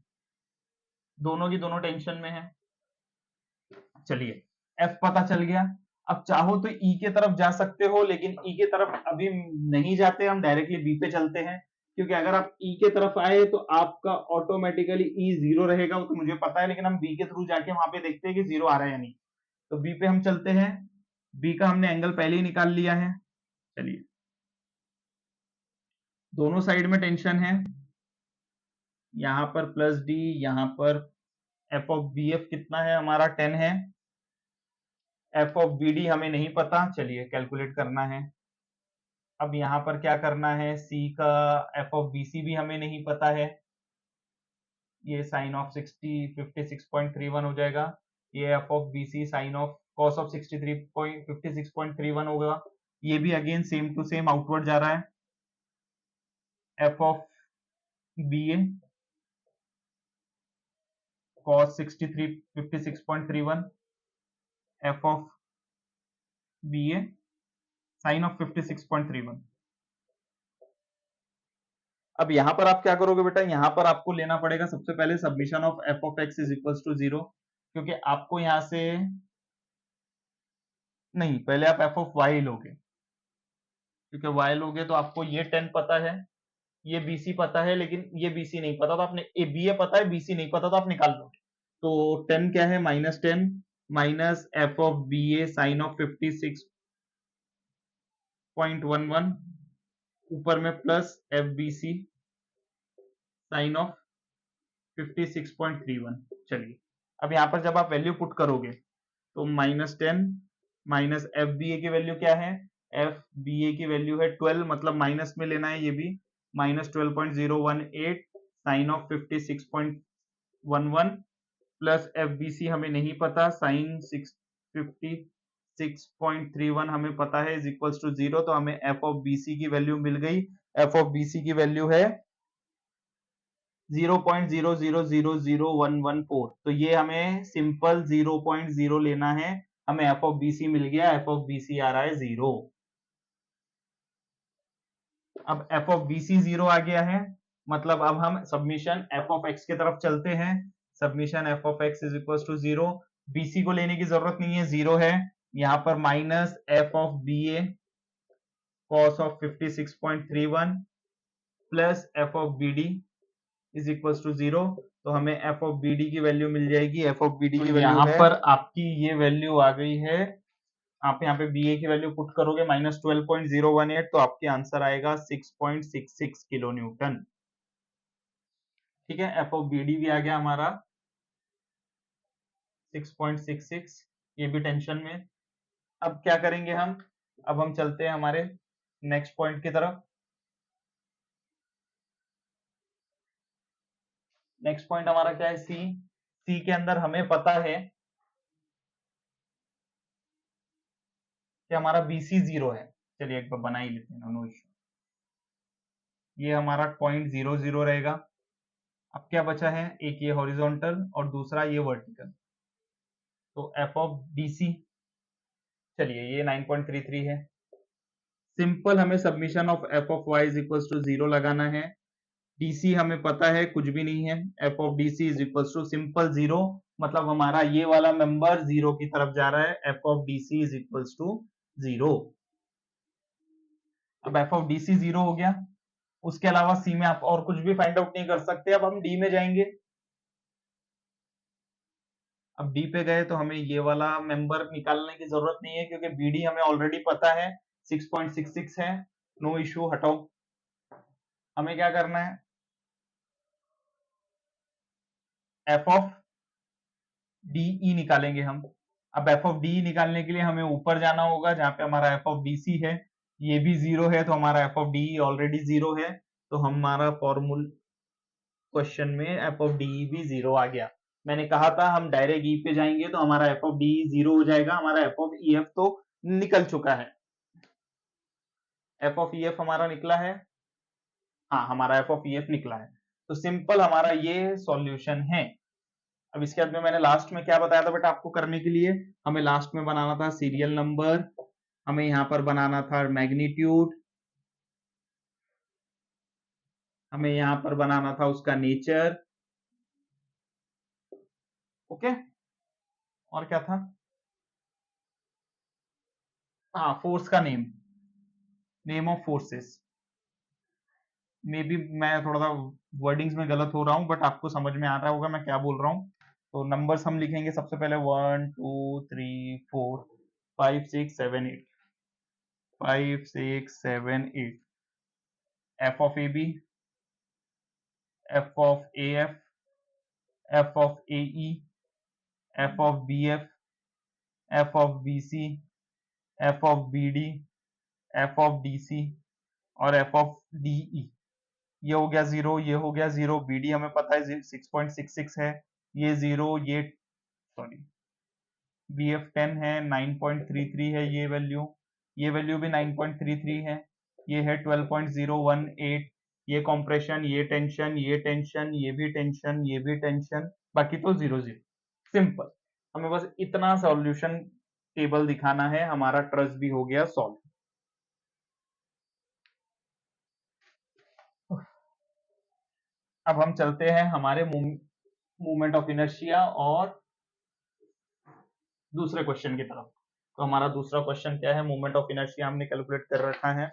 दोनों की दोनों टेंशन में है। चलिए एफ पता चल गया, अब चाहो तो ई के तरफ जा सकते हो, लेकिन ई के तरफ अभी नहीं जाते, हम डायरेक्टली बी पे चलते हैं, क्योंकि अगर आप ई के तरफ आए तो आपका ऑटोमेटिकली ई 0 रहेगा, वो तो मुझे पता है, लेकिन हम बी के थ्रू जाके वहां पे देखते हैं कि 0 आ रहा है या नहीं। तो बी पे हम चलते हैं, बी का हमने एंगल पहले ही निकाल लिया है। चलिए, दोनों साइड में टेंशन है, यहां पर +d, यहां पर एफ ऑफ बी एफ कितना है हमारा 10 है, एफ ऑफ बी डी हमें नहीं पता, चलिए कैलकुलेट करना है। अब यहाँ पर क्या करना है, सी का एफ ऑफ बी सी भी हमें नहीं पता है, ये साइन ऑफ 56.31 हो जाएगा, ये F of B C sine of cos of 56.31 होगा, ये भी अगेन सेम टू सेम आउटवर्ड जा रहा है, F of B A cos 56.31 F of B A sine of 56.31। अब यहां पर आप क्या करोगे बेटा, यहां पर आपको लेना पड़ेगा सबसे पहले submission of F of x is equals to 0, क्योंकि आपको यहां से नहीं, पहले आप एफ ऑफ वाई लोगे, क्योंकि वाई लोगे तो आपको ये 10 पता है, ये बीसी पता है, लेकिन ये बीसी नहीं पता, तो आपने ए बी ए पता है, बीसी नहीं पता, तो आप निकाल दोगे। तो 10 क्या है, -10 minus F of B A sine of 56.11 ऊपर में plus F B C sine of 56.31। चलिए अब यहाँ पर जब आप वैल्यू पुट करोगे तो -10 माइनस एफ बी ए की वैल्यू क्या है, एफ बी ए की वैल्यू है 12, मतलब माइनस में लेना है, ये भी -12.018 sine of 56.11 plus F B C हमें नहीं पता, साइन 656.31 हमें पता है, इज इक्वल्स टू 0, तो हमें एफ ऑफ बी सी की वैल्यू मिल गई। एफ ऑफ बी सी की वैल्यू है 0.00001114, तो ये हमें सिंपल 0.0 लेना है, हमें एफ ऑफ बी सी मिल गया, एफ ऑफ बी सी आ रहा है 0। अब एफ ऑफ बी सी 0 आ गया है, मतलब अब हम सबमिशन एफ ऑफ एक्स की तरफ चलते हैं। Submission F of x is equal to 0, BC को लेने की जरूरत नहीं है, 0 है, यहाँ पर minus F of B A cos of 56.31 plus F of B D is equal to 0, तो हमें एफ ऑफ बी डी की वैल्यू मिल जाएगी। एफ ऑफ बी डी की वैल्यू यहाँ पर आपकी ये वैल्यू आ गई है, आप यहाँ पे बी ए की वैल्यू पुट करोगे -12.018, तो आपके आंसर आएगा 6.66 किलो न्यूटन। ठीक है, एफ ऑफ बी डी भी आ गया हमारा 6.66, ये भी टेंशन में। अब क्या करेंगे हम, अब हम चलते हैं हमारे नेक्स्ट पॉइंट की तरफ। नेक्स्ट पॉइंट हमारा क्या है, सी। सी के अंदर हमें पता है कि हमारा BC 0 है। चलिए एक बार बना ही लेते हैं, नो इश्यू। ये हमारा 0.00 रहेगा। अब क्या बचा है, एक ये हॉरिजॉन्टल और दूसरा ये वर्टिकल, तो एफ ऑफ BC, चलिए ये 9.33 है। सिंपल हमें submission of F of Y is equal to 0 लगाना है। DC हमें पता है कुछ भी नहीं है, F of DC is equal to simple 0, मतलब हमारा ये वाला मेंबर 0 की तरफ जा रहा है, F of DC is equal to 0। अब एफ ऑफ DC 0 हो गया, उसके अलावा सी में आप और कुछ भी फाइंड आउट नहीं कर सकते। अब हम डी में जाएंगे। अब डी पे गए तो हमें ये वाला मेंबर निकालने की जरूरत नहीं है, क्योंकि बीडी हमें ऑलरेडी पता है 6.66 है, नो इश्यू, हटाओ। हमें क्या करना है, एफ ऑफ डी निकालेंगे हम। अब एफ ऑफ डी निकालने के लिए हमें ऊपर जाना होगा, जहां पे हमारा एफ ऑफ BC है, ये भी 0 है, तो हमारा एफ ऑफ डी ऑलरेडी 0 है, तो हमारा फॉर्मूल क्वेश्चन में एफ ऑफ डी भी 0 आ गया। मैंने कहा था हम डायरेक्ट ई पे जाएंगे तो हमारा एफ ऑफ डी 0 हो जाएगा, हमारा एफ ऑफ ई एफ तो निकल चुका है। एफ ऑफ ई एफ हमारा निकला है, हाँ हमारा एफ ऑफ ई एफ निकला है, तो सिंपल हमारा ये सॉल्यूशन है। अब इसके बाद में मैंने लास्ट में क्या बताया था बेटा आपको करने के लिए, हमें लास्ट में बनाना था सीरियल नंबर, हमें यहाँ पर बनाना था मैग्नीट्यूड, हमें यहाँ पर बनाना था उसका नेचर, ओके, और क्या था, हाँ फोर्स का name, name of forces. May be मैं थोड़ा सा वर्डिंग्स में गलत हो रहा हूँ, बट आपको समझ में आ रहा होगा मैं क्या बोल रहा हूँ। तो नंबर्स हम लिखेंगे सबसे पहले 1 2 3 4 5 6 7 8, 5 6 7 8, F of A B, F of A F, F of A E, F of B F, F of B C, F of B D, F of D C और एफ ऑफ डी ई। ये हो गया 0, ये हो गया 0, B D हमें पता है 6.66 है, ये 0, ये सॉरी बी एफ 10 है, 9.33 है ये वैल्यू भी 9.33 है, ये है 12.018, ये कॉम्प्रेशन, ये टेंशन, ये टेंशन, ये भी टेंशन, ये भी टेंशन, बाकी तो 0 0। सिंपल, हमें बस इतना सॉल्यूशन टेबल दिखाना है, हमारा ट्रस्ट भी हो गया सॉल्व। अब हम चलते हैं हमारे मूवमेंट ऑफ इनर्शिया और दूसरे क्वेश्चन की तरफ। तो हमारा दूसरा क्वेश्चन क्या है, मूवमेंट ऑफ इनर्शिया हमने कैलकुलेट कर रखा है।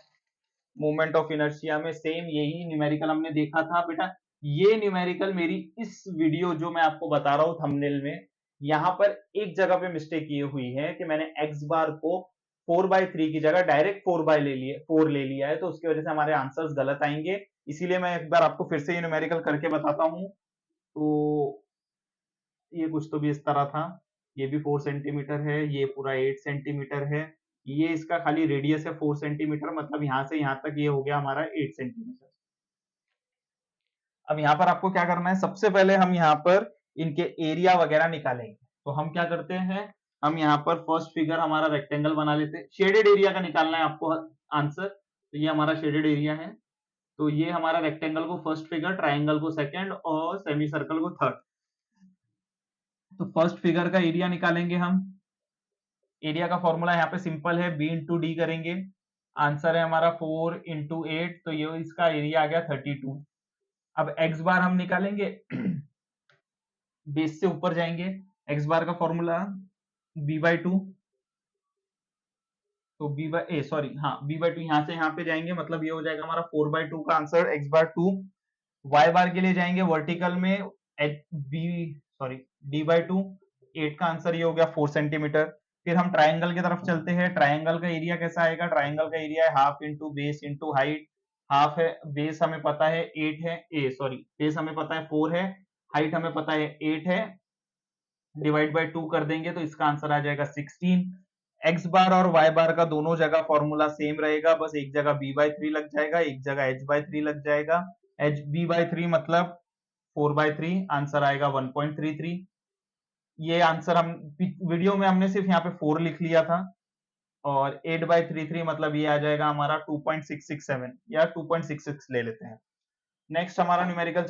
मूवमेंट ऑफ इनर्शिया में सेम यही न्यूमेरिकल हमने देखा था बेटा। ये न्यूमेरिकल मेरी इस वीडियो जो मैं आपको बता रहा हूं थंबनेल में, यहाँ पर एक जगह पे मिस्टेक ये हुई है कि मैंने एक्स बार को 4/3 की जगह डायरेक्ट 4 ले लिया है, तो उसकी वजह से हमारे आंसर्स गलत आएंगे। इसीलिए मैं एक बार आपको फिर से ये न्यूमेरिकल करके बताता हूँ। तो ये कुछ तो भी इस तरह था, ये भी 4 सेंटीमीटर है, ये पूरा 8 सेंटीमीटर है, ये इसका खाली रेडियस है 4 सेंटीमीटर, मतलब यहां से यहां तक ये हो गया हमारा 8 सेंटीमीटर। अब यहाँ पर आपको क्या करना है, सबसे पहले हम यहाँ पर इनके एरिया वगैरह निकालेंगे। तो हम क्या करते हैं, हम यहाँ पर फर्स्ट फिगर हमारा रेक्टेंगल बना लेते हैं। शेडेड एरिया का निकालना है आपको आंसर, तो ये हमारा शेडेड एरिया है। तो ये हमारा रेक्टेंगल को फर्स्ट फिगर, ट्राइंगल को सेकंड और सेमी सर्कल को थर्ड। तो फर्स्ट फिगर का एरिया निकालेंगे हम। एरिया का फॉर्मूला यहाँ पे सिंपल है, बी इंटू डी करेंगे। आंसर है हमारा 4 इंटू 8, तो ये इसका एरिया आ गया 32। अब एक्स बार हम निकालेंगे बेस से ऊपर जाएंगे। एक्स बार का फॉर्मूला b/2, तो b/2 यहां से यहाँ पे जाएंगे, मतलब ये हो जाएगा हमारा 4/2 का आंसर x बार 2। y बार के लिए जाएंगे वर्टिकल में, d/2, 8 का आंसर ये हो गया 4 सेंटीमीटर। फिर हम ट्राइंगल की तरफ चलते हैं। ट्राइंगल का एरिया कैसा आएगा, ट्राइंगल का एरिया है half into base into height. Half है, बेस हमें पता है 8 है, बेस हमें पता है 4 है, हाइट हमें पता है 8 है, डिवाइड बाय 2 कर देंगे तो इसका आंसर आ जाएगा 16। एक्स बार और वाई बार का दोनों जगह फॉर्मूला सेम रहेगा, बस एक जगह b/3 लग जाएगा, एक जगह h/3 लग जाएगा। b/3 मतलब 4/3, आंसर आएगा 1.33। ये आंसर हम वीडियो में हमने सिर्फ यहाँ पे 4 लिख लिया था, और 8/33 मतलब ये आ जाएगा हमारा 2.667 या 2.66 ले लेते हैं। नेक्स्ट हमारा न्यूमेरिकल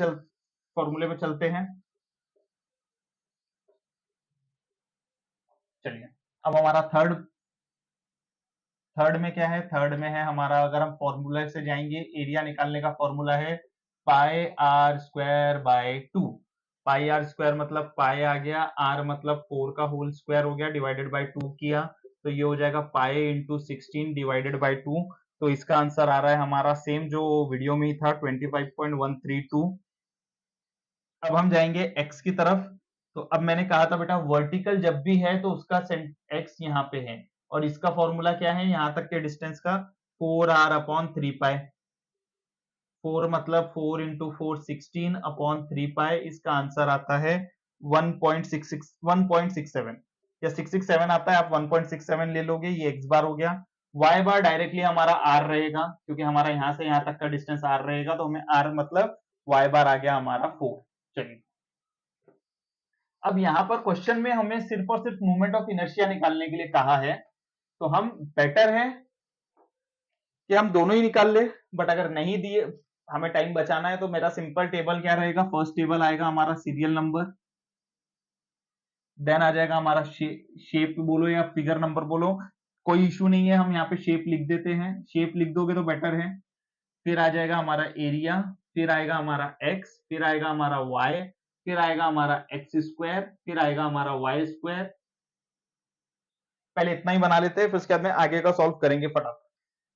फॉर्मूले पे चलते हैं। चलिए, अब हमारा थर्ड में क्या है, थर्ड में है हमारा, अगर हम फॉर्मूला से जाएंगे, एरिया निकालने का फॉर्मूला है pi R square by 2। Pi R square मतलब पाई आ गया, आर मतलब 4 का होल स्क्वायर हो गया, डिवाइडेड बाय 2 किया, तो ये हो जाएगा पाई इंटू 16 डिवाइडेड बाय 2। तो इसका आंसर आ रहा है हमारा सेम जो वीडियो में ही था, 25.132। अब हम जाएंगे एक्स की तरफ। तो अब मैंने कहा था बेटा वर्टिकल जब भी है तो उसका एक्स यहाँ पे है, और इसका फॉर्मूला क्या है यहां तक के डिस्टेंस का, 4r/3 पाई। 4 मतलब 4 इंटू 4 16/3 पाई। इसका आंसर आता है 1.67 या 667 आता है, आप 1.67 ले लोगे, ये एक्स बार हो गया। वाई बार डायरेक्टली हमारा आर रहेगा, क्योंकि हमारा यहां से यहां तक का डिस्टेंस आर रहेगा, तो हमें आर मतलब वाई बार आ गया हमारा 4। चलिए, अब यहाँ पर क्वेश्चन में हमें सिर्फ और सिर्फ मोमेंट ऑफ इनर्शिया निकालने के लिए कहा है, तो हम बेटर है कि हम दोनों ही निकाल ले। बट अगर नहीं दिए, हमें टाइम बचाना है, तो मेरा सिंपल टेबल क्या रहेगा, फर्स्ट टेबल आएगा हमारा सीरियल नंबर, देन आ जाएगा हमारा शेप बोलो या फिगर नंबर बोलो, कोई इशू नहीं है, हम यहाँ पे शेप लिख देते हैं, शेप लिख दोगे तो बेटर है। फिर आ जाएगा हमारा एरिया, फिर आएगा हमारा एक्स, फिर आएगा हमारा वाई, फिर आएगा हमारा एक्स स्क्वायर, फिर आएगा हमारा वाई स्क्वायर। पहले इतना ही बना लेते हैं, फिर उसके बाद में आगे का सॉल्व करेंगे फटाफट।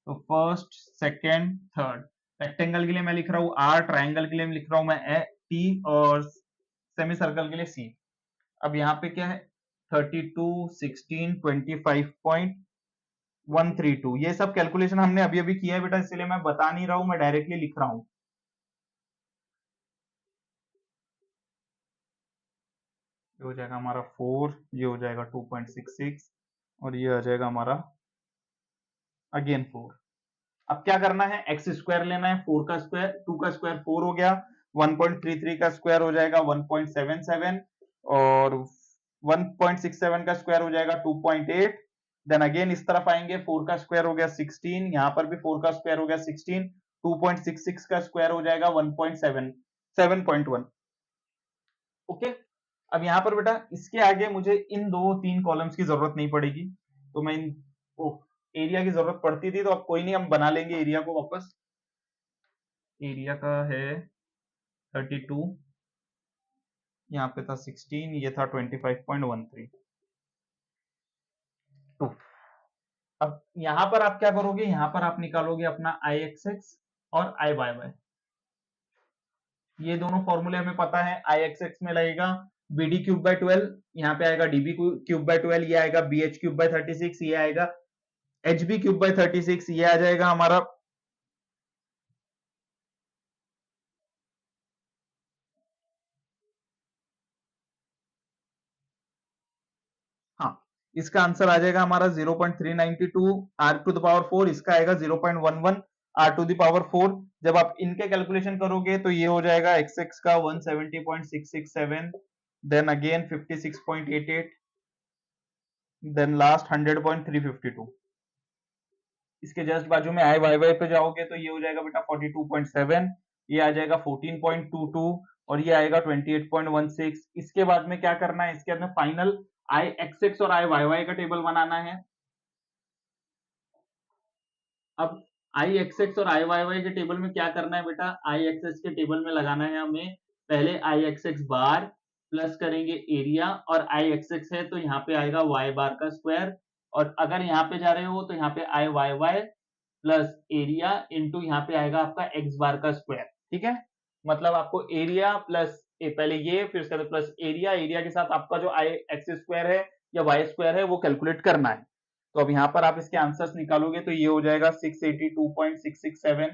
तो फर्स्ट सेकेंड थर्ड, रेक्टेंगल के लिए मैं लिख रहा हूं आर, ट्राइंगल के लिए मैं लिख रहा हूं मैं टी, और सेमी सर्कल के लिए सी। अब यहाँ पे क्या है, 32, 16, 25.132, ये सब कैलकुलेशन हमने अभी अभी किया है बेटा, इसलिए मैं बता नहीं रहा हूं, मैं डायरेक्टली लिख रहा हूं। ये हो जाएगा हमारा 4, ये हो जाएगा 2.66, और ये आ जाएगा हमारा अगेन 4। अब क्या करना है, एक्स स्क्वायर लेना है, 4 का स्क्वायर, 2 का स्क्वायर 4 हो गया, 1.33 का स्क्वायर हो जाएगा 1.77, और 1.67 का स्क्वायर हो जाएगा 2.8। देन अगेन इस तरफ आएंगे, 4 का स्क्वायर हो गया 16, यहाँ पर भी 4 का स्क्वायर हो गया 16, 2.66 का स्क्वायर हो जाएगा 1.7, 7.1। ओके, अब यहाँ पर बेटा इसके आगे मुझे इन 2-3 कॉलम्स की जरूरत नहीं पड़ेगी, तो मैं इन एरिया की जरूरत पड़ती थी, तो अब कोई नहीं, हम बना लेंगे एरिया को वापस। एरिया का है 32, यहाँ पे था 16, ये था 25.13। तो अब यहाँ पर आप क्या करोगे, यहाँ पर आप निकालोगे अपना आई एक्स एक्स और आई वाई वाई। ये दोनों फॉर्मूले हमें पता है, आई एक्स एक्स में लगेगा BD³/12, यहाँ पे आएगा DB³/12, ये आएगा BH³/36, ये आएगा HB³/36, ये आ जाएगा हमारा, हाँ, इसका आंसर आ जाएगा हमारा 0.392 r⁴, इसका आएगा 0.11 r⁴। जब आप इनके कैलकुलेशन करोगे तो ये हो जाएगा x x का 170.667 then again 56.88, then last 100.352। इसके जस्ट बाजू में आई वाई वाई पे जाओगे तो ये हो जाएगा बेटा 42.7, ये आ जाएगा 14.22 और ये आएगा 28.16। इसके बाद में क्या करना है, इसके बाद में फाइनल आई एक्स एक्स और आई वाई वाई का टेबल बनाना है। अब आई एक्स एक्स और आई वाई वाई के टेबल में क्या करना है बेटा, आई एक्स एक्स के टेबल में लगाना है हमें पहले आई एक्स एक्स बार प्लस करेंगे एरिया, और आई एक्स एक्स है तो यहाँ पे आएगा वाई बार का स्क्वायर, और अगर यहाँ पे जा रहे हो तो यहाँ पे I Y Y plus area into यहाँ पे आएगा आपका एक्स बार का स्क्वायर। ठीक है, मतलब आपको एरिया प्लस पहले ये, फिर उसके बाद प्लस एरिया, एरिया के साथ आपका जो आई एक्स स्क्वायर है या वाई स्क्वायर है वो कैलकुलेट करना है। तो अब यहाँ पर आप इसके आंसर्स निकालोगे तो ये हो जाएगा 682.667,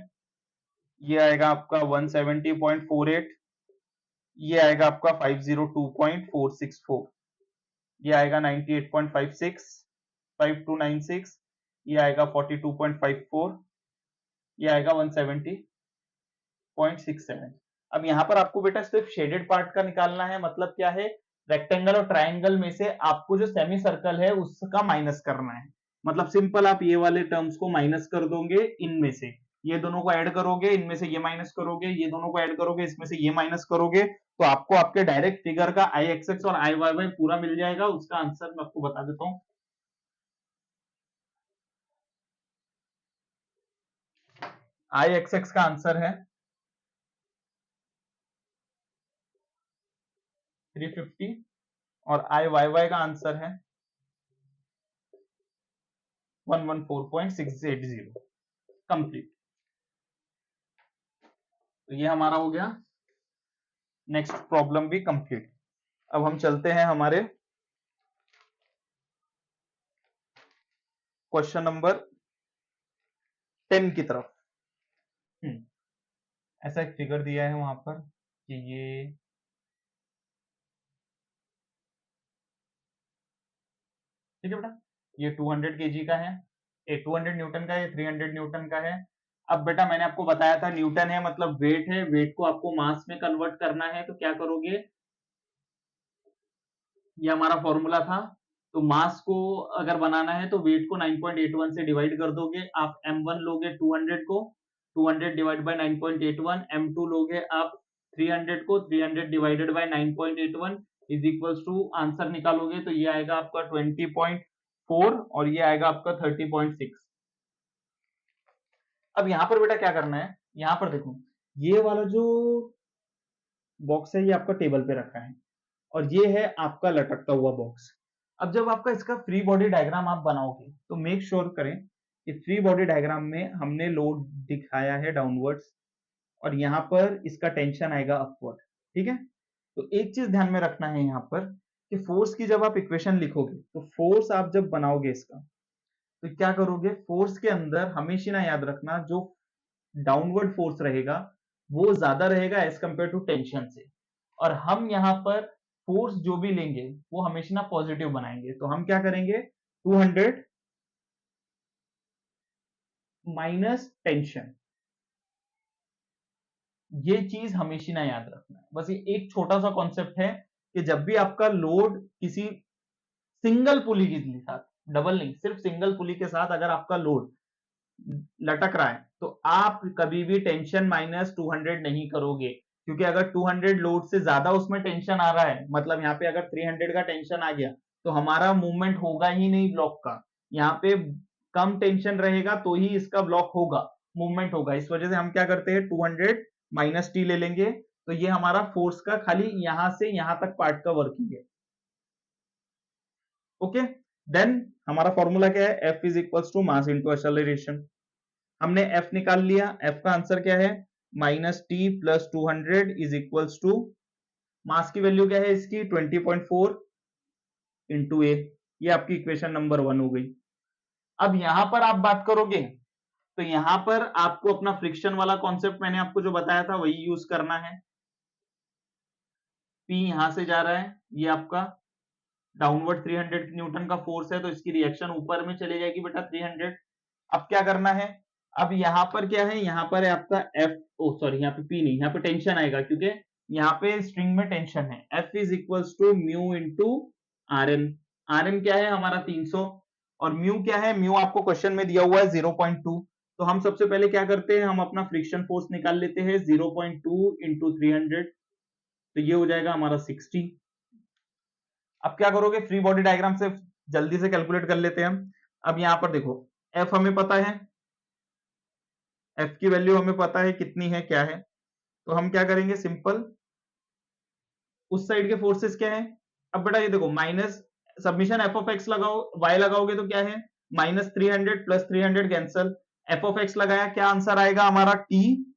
ये आएगा आपका 170.48, ये आएगा आपका 502.464, ये आएगा 98.56, 5296, ये आएगा 42.54, ये आएगा 170.67। अब यहाँ पर आपको बेटा सिर्फ शेडेड पार्ट का निकालना है, मतलब क्या है, रेक्टेंगल और ट्राइंगल में से आपको जो सेमी सर्कल है उसका माइनस करना है। मतलब सिंपल आप ये वाले टर्म्स को माइनस कर दोगे, इनमें से ये दोनों को ऐड करोगे, इनमें से ये माइनस करोगे, ये दोनों को ऐड करोगे, इसमें से ये माइनस करोगे, तो आपको आपके डायरेक्ट फिगर का आई एक्स एक्स और आई वाई वाई पूरा मिल जाएगा। उसका आंसर मैं आपको बता देता हूँ, आई एक्स एक्स का आंसर है 350 और आई वाई वाई का आंसर है 114.680 कंप्लीट। तो ये हमारा हो गया, नेक्स्ट प्रॉब्लम भी कंप्लीट। अब हम चलते हैं हमारे क्वेश्चन नंबर 10 की तरफ। ऐसा एक फिगर दिया है वहां पर कि ये ठीक है बेटा, ये 200 केजी का है, 200 न्यूटन का है, 300 न्यूटन का है। अब बेटा मैंने आपको बताया था न्यूटन है मतलब वेट है, वेट को आपको मास में कन्वर्ट करना है, तो क्या करोगे, ये हमारा फॉर्मूला था। तो मास को अगर बनाना है तो वेट को 9.81 से डिवाइड कर दोगे, आप m1 लोगे 200 को, 200 डिवाइड बाय 9.81, m2 लोगे आप 300 को, 300 divided by 9.81 is equals to, answer निकालोगे तो ये आएगा आपका 20.4 और ये आएगा आपका 30.6। अब यहां पर बेटा क्या करना है, यहां पर देखो ये वाला जो बॉक्स है ये आपका टेबल पे रखा है और ये है आपका लटकता हुआ बॉक्स। अब जब आपका इसका फ्री बॉडी डायग्राम आप बनाओगे तो मेक श्योर करें कि फ्री बॉडी डायग्राम में हमने लोड दिखाया है डाउनवर्ड्स और यहाँ पर इसका टेंशन आएगा अपवर्ड। ठीक है, तो एक चीज ध्यान में रखना है यहाँ पर कि फोर्स की जब आप इक्वेशन लिखोगे तो फोर्स आप जब बनाओगे इसका तो क्या करोगे, फोर्स के अंदर हमेशा ना याद रखना जो डाउनवर्ड फोर्स रहेगा वो ज्यादा रहेगा एज कंपेयर टू टेंशन से, और हम यहाँ पर फोर्स जो भी लेंगे वो हमेशा ना पॉजिटिव बनाएंगे। तो हम क्या करेंगे, 200 माइनस टेंशन, ये चीज हमेशा ना याद रखना है। बस ये एक छोटा सा कॉन्सेप्ट है कि जब भी आपका लोड किसी सिंगल पुली के साथ, डबल नहीं सिर्फ सिंगल पुली के साथ अगर आपका लोड लटक रहा है तो आप कभी भी टेंशन माइनस 200 नहीं करोगे, क्योंकि अगर 200 लोड से ज्यादा उसमें टेंशन आ रहा है, मतलब यहाँ पे अगर 300 का टेंशन आ गया तो हमारा मूवमेंट होगा ही नहीं ब्लॉक का। यहाँ पे कम टेंशन रहेगा तो ही इसका ब्लॉक होगा, मूवमेंट होगा। इस वजह से हम क्या करते हैं 200 माइनस टी ले लेंगे, तो ये हमारा फोर्स का खाली यहां से यहां तक पार्ट का वर्किंग है। ओके, देन हमारा फॉर्मूला क्या है, F is equals to mass into acceleration. हमने F निकाल लिया, F का आंसर क्या है, minus T plus 200 is equals to, mass की वैल्यू क्या है इसकी 20.4 इंटू ए, ये आपकी इक्वेशन नंबर 1 हो गई। अब यहां पर आप बात करोगे तो यहां पर आपको अपना फ्रिक्शन वाला कॉन्सेप्ट मैंने आपको जो बताया था वही यूज करना है। P यहां से जा रहा है, ये आपका डाउनवर्ड 300 न्यूटन का फोर्स है तो इसकी रिएक्शन ऊपर में चली जाएगी बेटा 300। अब क्या करना है, अब यहाँ पर क्या है, यहाँ पर है आपका F, ओ सॉरी यहाँ पे P नहीं, यहाँ पे टेंशन आएगा क्योंकि यहाँ पे स्ट्रिंग में टेंशन है, F is equals to mu into R N. R N क्या है हमारा 300 और म्यू क्या है, म्यू आपको क्वेश्चन में दिया हुआ है 0.2। तो हम सबसे पहले क्या करते हैं, हम अपना फ्रिक्शन फोर्स निकाल लेते हैं 0.2 इंटू 300, तो ये हो जाएगा हमारा 60। अब क्या करोगे, फ्री बॉडी डायग्राम से जल्दी से कैलकुलेट कर लेते हैं हम। अब यहां पर देखो F हमें पता है, F की वैल्यू हमें पता है कितनी है क्या है, तो हम क्या करेंगे, सिंपल उस साइड के फोर्सेस क्या है। अब बेटा ये देखो minus submission F of x लगाओ, वाई लगाओगे तो क्या है, -300 plus 300 cancel, F of x लगाया, क्या आंसर आएगा हमारा, टी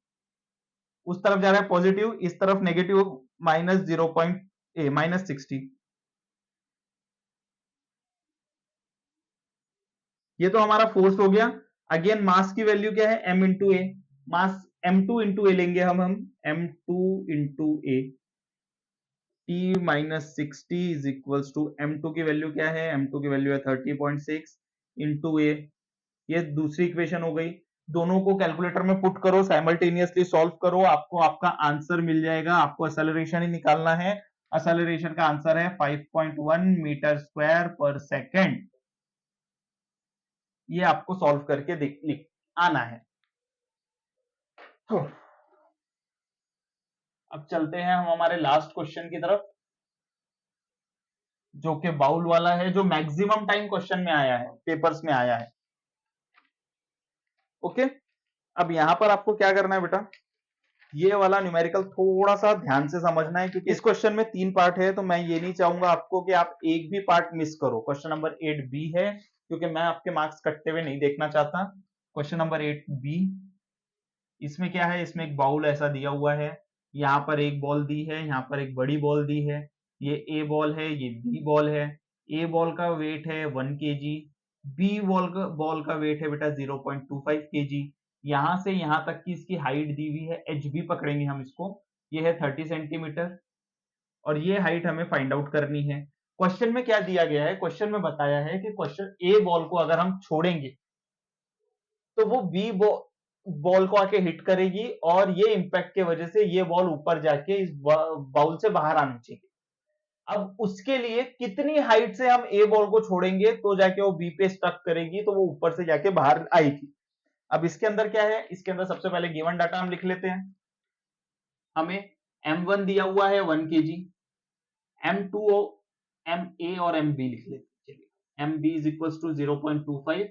उस तरफ जा रहा है पॉजिटिव, इस तरफ नेगेटिव, -60। ये तो हमारा फोर्स हो गया। अगेन मास की वैल्यू क्या है, m into A, mass m2 into A लेंगे हम m2 into A, T minus 60 is equals to m2 की वैल्यू क्या है, m2 की वैल्यू है 30.6 इंटू ए। ये दूसरी इक्वेशन हो गई। दोनों को कैलकुलेटर में पुट करो, साइमल्टेनियसली सॉल्व करो, आपको आपका आंसर मिल जाएगा। आपको एक्सेलरेशन ही निकालना है, एक्सेलरेशन का आंसर है 5.1 मीटर स्क्वायर पर सेकेंड। ये आपको सॉल्व करके लिख आना है। अब चलते हैं हम हमारे लास्ट क्वेश्चन की तरफ, जो कि बाउल वाला है, जो मैक्सिमम टाइम क्वेश्चन में आया है, पेपर्स में आया है। ओके, अब यहां पर आपको क्या करना है बेटा, ये वाला न्यूमेरिकल थोड़ा सा ध्यान से समझना है, क्योंकि इस क्वेश्चन में 3 पार्ट है, तो मैं ये नहीं चाहूंगा आपको कि आप एक भी पार्ट मिस करो। क्वेश्चन नंबर 8B है, क्योंकि मैं आपके मार्क्स कटते हुए नहीं देखना चाहता। क्वेश्चन नंबर 8B, इसमें क्या है, इसमें एक बाउल ऐसा दिया हुआ है, यहाँ पर एक बॉल दी है, यहाँ पर एक बड़ी बॉल दी है, ये ए बॉल है, ये बी बॉल है। ए बॉल का वेट है 1 kg, बी बॉल का वेट है बेटा 0.25 kg। यहां से यहां तक की इसकी हाइट दी हुई है, एच बी पकड़ेंगे हम इसको, ये है 30 सेंटीमीटर, और ये हाइट हमें फाइंड आउट करनी है। क्वेश्चन में क्या दिया गया है, क्वेश्चन में बताया है कि क्वेश्चन ए बॉल को अगर हम छोड़ेंगे तो वो बी बॉल को आके हिट करेगी, और ये इंपैक्ट के वजह से ये बॉल ऊपर जाके इस बाउल से बाहर आनी चाहिए। अब उसके लिए कितनी हाइट से हम ए बॉल को छोड़ेंगे तो जाके वो बी पे स्टक करेगी, तो वो ऊपर से जाके बाहर आएगी। अब इसके अंदर क्या है, इसके अंदर सबसे पहले गिवन डाटा हम लिख लेते हैं। हमें m1 दिया हुआ है 1 kg, m2 ma और mb लिख लेते हैं। mb is equal to 0.25,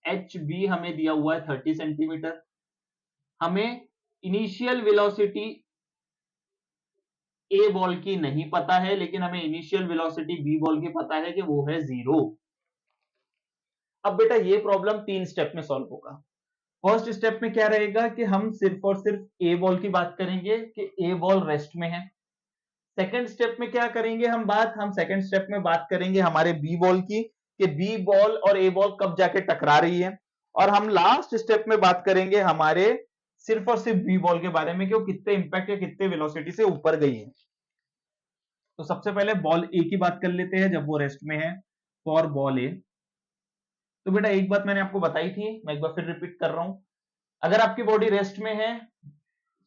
hb हमें दिया हुआ है 30 सेंटीमीटर। हमें इनिशियल वेलोसिटी ए बॉल की नहीं पता है, लेकिन हमें इनिशियल वेलोसिटी बी बॉल की पता है कि वो है 0। अब बेटा ये प्रॉब्लम 3 स्टेप में सॉल्व होगा। फर्स्ट स्टेप में क्या रहेगा कि हम सिर्फ और सिर्फ ए बॉल की बात करेंगे कि ए बॉल रेस्ट में है। सेकंड स्टेप में क्या करेंगे हम सेकंड स्टेप में बात करेंगे हमारे बी बॉल की, कि बी बॉल और ए बॉल कब जाके टकरा रही है। और हम लास्ट स्टेप में बात करेंगे हमारे सिर्फ और सिर्फ बी बॉल के बारे में कि वो कितने इंपैक्ट या कितने वेलोसिटी से ऊपर गई है। तो सबसे पहले बॉल ए की बात कर लेते हैं जब वो रेस्ट में है, फॉर बॉल ए। तो बेटा एक बात मैंने आपको बताई थी, मैं एक बार फिर रिपीट कर रहा हूं, अगर आपकी बॉडी रेस्ट में है,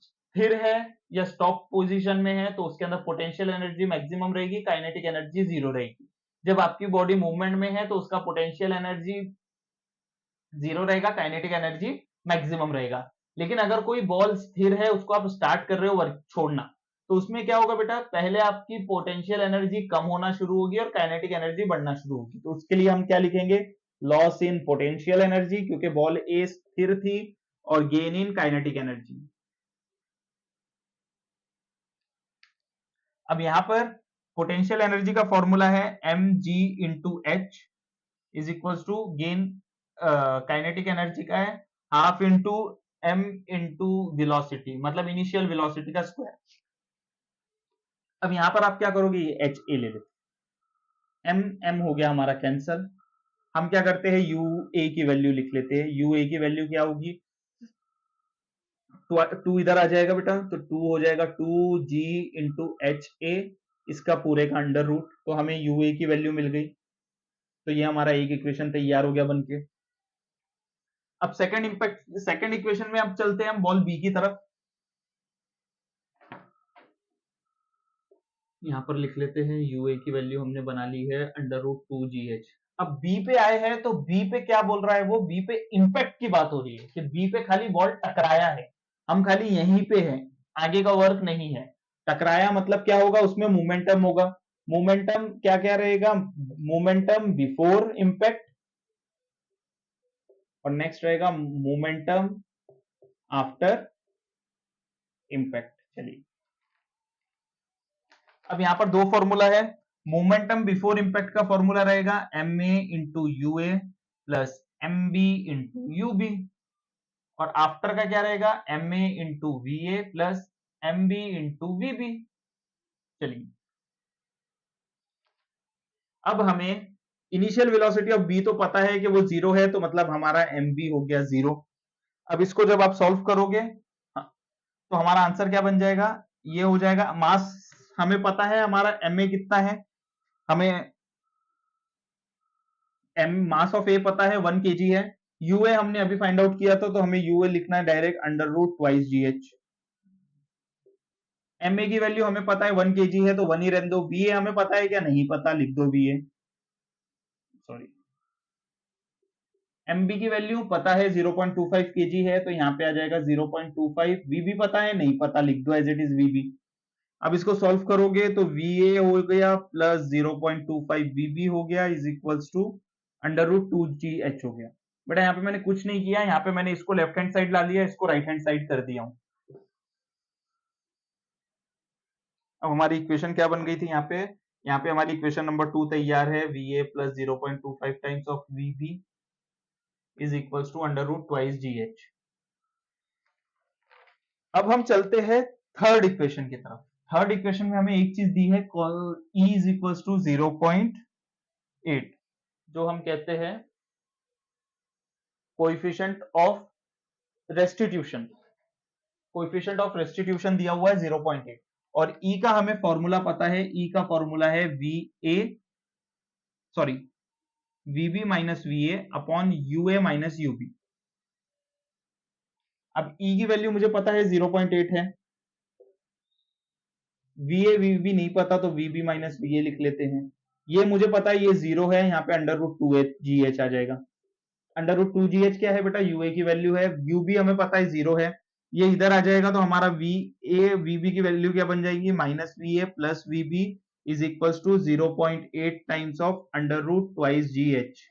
स्थिर है या स्टॉप पोजीशन में है, तो उसके अंदर पोटेंशियल एनर्जी मैक्सिमम रहेगी, काइनेटिक एनर्जी 0 रहेगी। जब आपकी बॉडी मूवमेंट में है तो उसका पोटेंशियल एनर्जी 0 रहेगा, काइनेटिक एनर्जी मैक्सिमम रहेगा। लेकिन अगर कोई बॉल स्थिर है, उसको आप स्टार्ट कर रहे हो वर्क छोड़ना, तो उसमें क्या होगा बेटा, पहले आपकी पोटेंशियल एनर्जी कम होना शुरू होगी और काइनेटिक एनर्जी बढ़ना शुरू होगी। तो उसके लिए हम क्या लिखेंगे, लॉस इन पोटेंशियल एनर्जी, क्योंकि बॉल ए स्थिर थी, और गेन इन काइनेटिक एनर्जी। अब यहां पर पोटेंशियल एनर्जी का फॉर्मूला है mg into H is equal to gain, kinetic energy का है half into m into velocity, मतलब इनिशियल वेलोसिटी का स्क्वायर। अब यहां पर आप क्या करोगे, ये एच ए ले लेते, m हो गया हमारा कैंसल। हम क्या करते हैं, यू ए की वैल्यू लिख लेते हैं। यू ए की वैल्यू क्या होगी, 2 इधर आ जाएगा बेटा, तो 2 हो जाएगा 2g इंटू एच ए, इसका पूरे का अंडर रूट, तो हमें यू ए की वैल्यू मिल गई। तो ये हमारा एक इक्वेशन तैयार हो गया बनके। अब सेकंड इक्वेशन में अब चलते हैं हम बॉल बी की तरफ। यहाँ पर लिख लेते हैं यूए की वैल्यू हमने बना ली है √2gh। अब बी पे आए हैं तो बी पे क्या बोल रहा है वो, बी पे इंपैक्ट की बात हो रही है कि बी पे खाली बॉल टकराया है, हम खाली यहीं पे हैं, आगे का वर्क नहीं है। टकराया मतलब क्या होगा, उसमें मोमेंटम होगा। मोमेंटम क्या क्या रहेगा, मोमेंटम बिफोर इंपैक्ट और नेक्स्ट रहेगा मोमेंटम आफ्टर इंपैक्ट। चलिए अब यहां पर दो फॉर्मूला है। मोमेंटम बिफोर इंपैक्ट का फॉर्मूला रहेगा M A into U A plus M B into U B, और आफ्टर का क्या रहेगा M A into V A plus M B into V B. चलिए अब हमें इनिशियल वेलोसिटी ऑफ बी तो पता है कि वो जीरो है, तो मतलब हमारा एम बी हो गया जीरो। अब इसको जब आप सॉल्व करोगे तो हमारा आंसर क्या बन जाएगा, ये हो जाएगा मास, हमें पता है हमारा एम ए कितना है, हमें एम मास ऑफ ए पता है 1 kg है। यूए हमने अभी फाइंड आउट किया था, तो हमें यूए लिखना है डायरेक्ट √2 gh। एम ए की वैल्यू हमें पता है 1 kg है, तो 1 ही रहने दो। बी ए हमें पता है क्या, नहीं पता, लिख दो बी ए। सॉरी, एम बी की वैल्यू पता है 0.25 kg है, तो यहाँ पे आ जाएगा 0.25। वी बी पता है, नहीं पता, लिख दो as it is V B. अब इसको सॉल्व करोगे तो वी ए हो गया प्लस 0.25 वी बी हो गया इज इक्वल्स टू √2gh हो गया। बेटा यहाँ पे मैंने कुछ नहीं किया, यहाँ पे मैंने इसको लेफ्ट हैंड साइड ला लिया, इसको राइट हैंड साइड कर दिया हूं। अब हमारी इक्वेशन क्या बन गई थी यहाँ पे हमारी इक्वेशन नंबर 2 तैयार है, V A plus 0.25 times of V B is equals to √2gh। अब हम चलते हैं थर्ड इक्वेशन की तरफ। थर्ड इक्वेशन में हमें एक चीज दी है, E इज इक्वल्स टू 0.8, जो हम कहते हैं coefficient of restitution. Coefficient of restitution दिया हुआ है 0.8, और E का हमें फॉर्मूला पता है, E का फॉर्मूला है V A sorry V B minus V A upon U A minus U B. अब E की वैल्यू मुझे पता है 0.8 है, वी ए वी बी नहीं पता, तो V B minus V A लिख लेते हैं। ये मुझे पता है ये जीरो है, यहाँ पे √2gh आ जाएगा। √2gh क्या है बेटा, यूए की वैल्यू है, यूबी हमें पता है जीरो है, ये इधर आ जाएगा, तो हमारा वी ए वीबी की वैल्यू क्या बन जाएगी, minus V A plus V B is equals to 0.8 times of √2gh।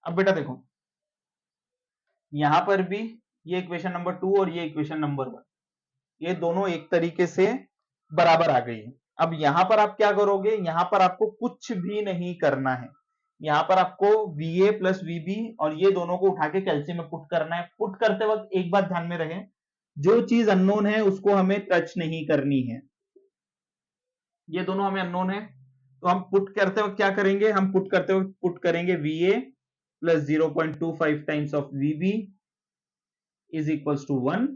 अब बेटा देखो यहां पर भी ये इक्वेशन नंबर 2 और ये इक्वेशन नंबर 1, ये दोनों एक तरीके से बराबर आ गई है। अब यहां पर आप क्या करोगे, यहां पर आपको कुछ भी नहीं करना है, यहां पर आपको वी ए प्लस वीबी और ये दोनों को उठा के कैल्सियम में पुट करना है। पुट करते वक्त एक बात ध्यान में रहे, जो चीज अननोन है उसको हमें टच नहीं करनी है। ये दोनों हमें अननोन है, तो हम पुट करते वक्त क्या करेंगे, हम पुट करते वक्त पुट करेंगे V A plus 0.25 times of V B is equals to 1,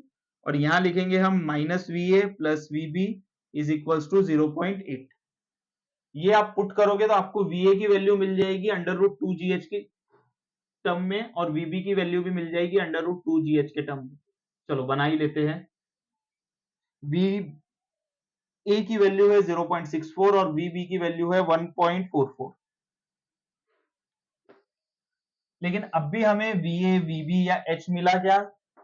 और यहां लिखेंगे हम minus V A plus V B is equals to 0.8। ये आप पुट करोगे तो आपको वी ए की वैल्यू मिल जाएगी √2gh की टर्म में, और वीबी की वैल्यू भी मिल जाएगी √2gh के टर्म में। चलो बना ही लेते हैं। वी ए की वैल्यू है 0.64 और वीबी की वैल्यू है 1.44, लेकिन अब भी हमें वी ए वीबी या एच मिला क्या,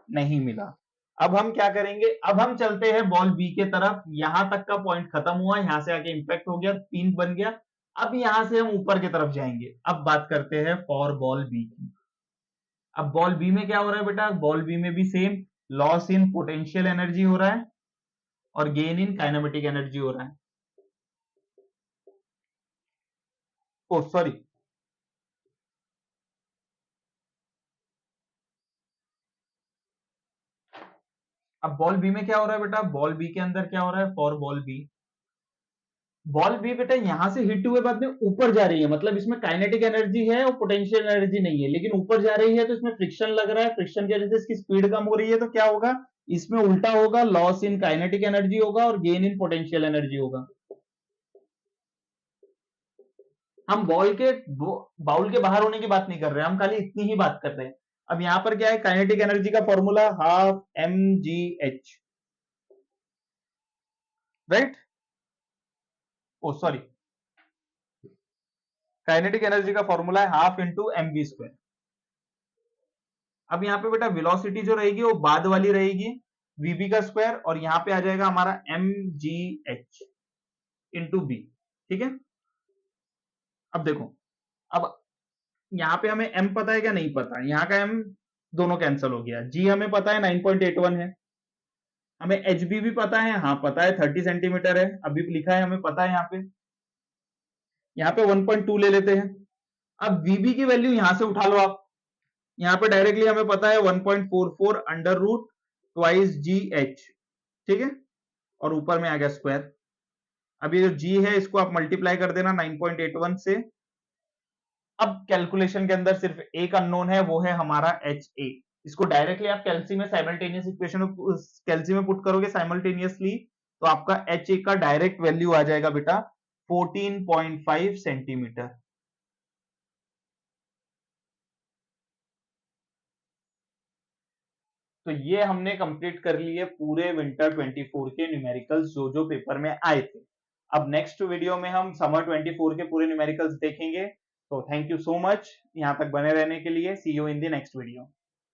नहीं मिला। अब हम क्या करेंगे, अब हम चलते हैं बॉल बी के तरफ। यहां तक का पॉइंट खत्म हुआ, यहां से आके इंपैक्ट हो गया, 3 बन गया। अब यहां से हम ऊपर की तरफ जाएंगे। अब बात करते हैं फॉर बॉल बी की। अब बॉल बी में क्या हो रहा है बेटा, बॉल बी में भी same loss in potential energy हो रहा है और गेन इन काइनेमेटिक एनर्जी हो रहा है। ओ सॉरी, अब बॉल बी में क्या हो रहा है बेटा, बॉल बी के अंदर क्या हो रहा है, for ball B, ball B बेटा यहां से हिट हुए बाद में ऊपर जा रही है, मतलब इसमें काइनेटिक एनर्जी है और पोटेंशियल एनर्जी नहीं है, लेकिन ऊपर जा रही है, तो इसमें फ्रिक्शन लग रहा है, फ्रिक्शन की वजह से इसकी स्पीड कम हो रही है, तो क्या होगा, इसमें उल्टा होगा, लॉस इन काइनेटिक एनर्जी होगा और गेन इन पोटेंशियल एनर्जी होगा। हम बॉल के बाउल के बाहर होने की बात नहीं कर रहे, हम खाली इतनी ही बात कर रहे हैं। अब यहां पर क्या है, काइनेटिक एनर्जी का formula half M G H, right. O sorry, kinetic energy का फॉर्मूला है half into M V square. अब यहाँ पे बेटा वेलोसिटी जो रहेगी वो बाद वाली रहेगी, वीबी का स्क्वायर, और यहाँ पे आ जाएगा हमारा M G H into B. ठीक है, अब देखो, अब यहाँ पे हमें m पता है क्या नहीं पता, यहाँ का m दोनों कैंसिल हो गया, g हमें पता है 9.81 है, हमें hb भी पता है, हाँ पता है 30 सेंटीमीटर है, अभी लिखा है हमें पता है, यहाँ पे 1.2 ले लेते हैं। अब vb की वैल्यू यहां से उठा लो आप, यहाँ पे डायरेक्टली हमें पता है 1.44 under root twice G H. ठीक है, और ऊपर में आ गया स्क्वायर। अब ये जो g है इसको आप मल्टीप्लाई कर देना 9.81 से। अब कैलकुलेशन के अंदर सिर्फ एक अननोन है, वो है हमारा एच ए। इसको डायरेक्टली आप कैल्सी में साइमल्टेनियस इक्वेशन में कैल्सी में पुट करोगे साइमल्टेनियसली, तो आपका एच ए का डायरेक्ट वैल्यू आ जाएगा बेटा 14.5 सेंटीमीटर। तो ये हमने कंप्लीट कर लिए पूरे विंटर 24 के न्यूमेरिकल्स जो जो पेपर में आए थे। अब नेक्स्ट वीडियो में हम समर 24 के पूरे न्यूमेरिकल्स देखेंगे। तो थैंक यू सो मच यहाँ तक बने रहने के लिए। See you in the next video.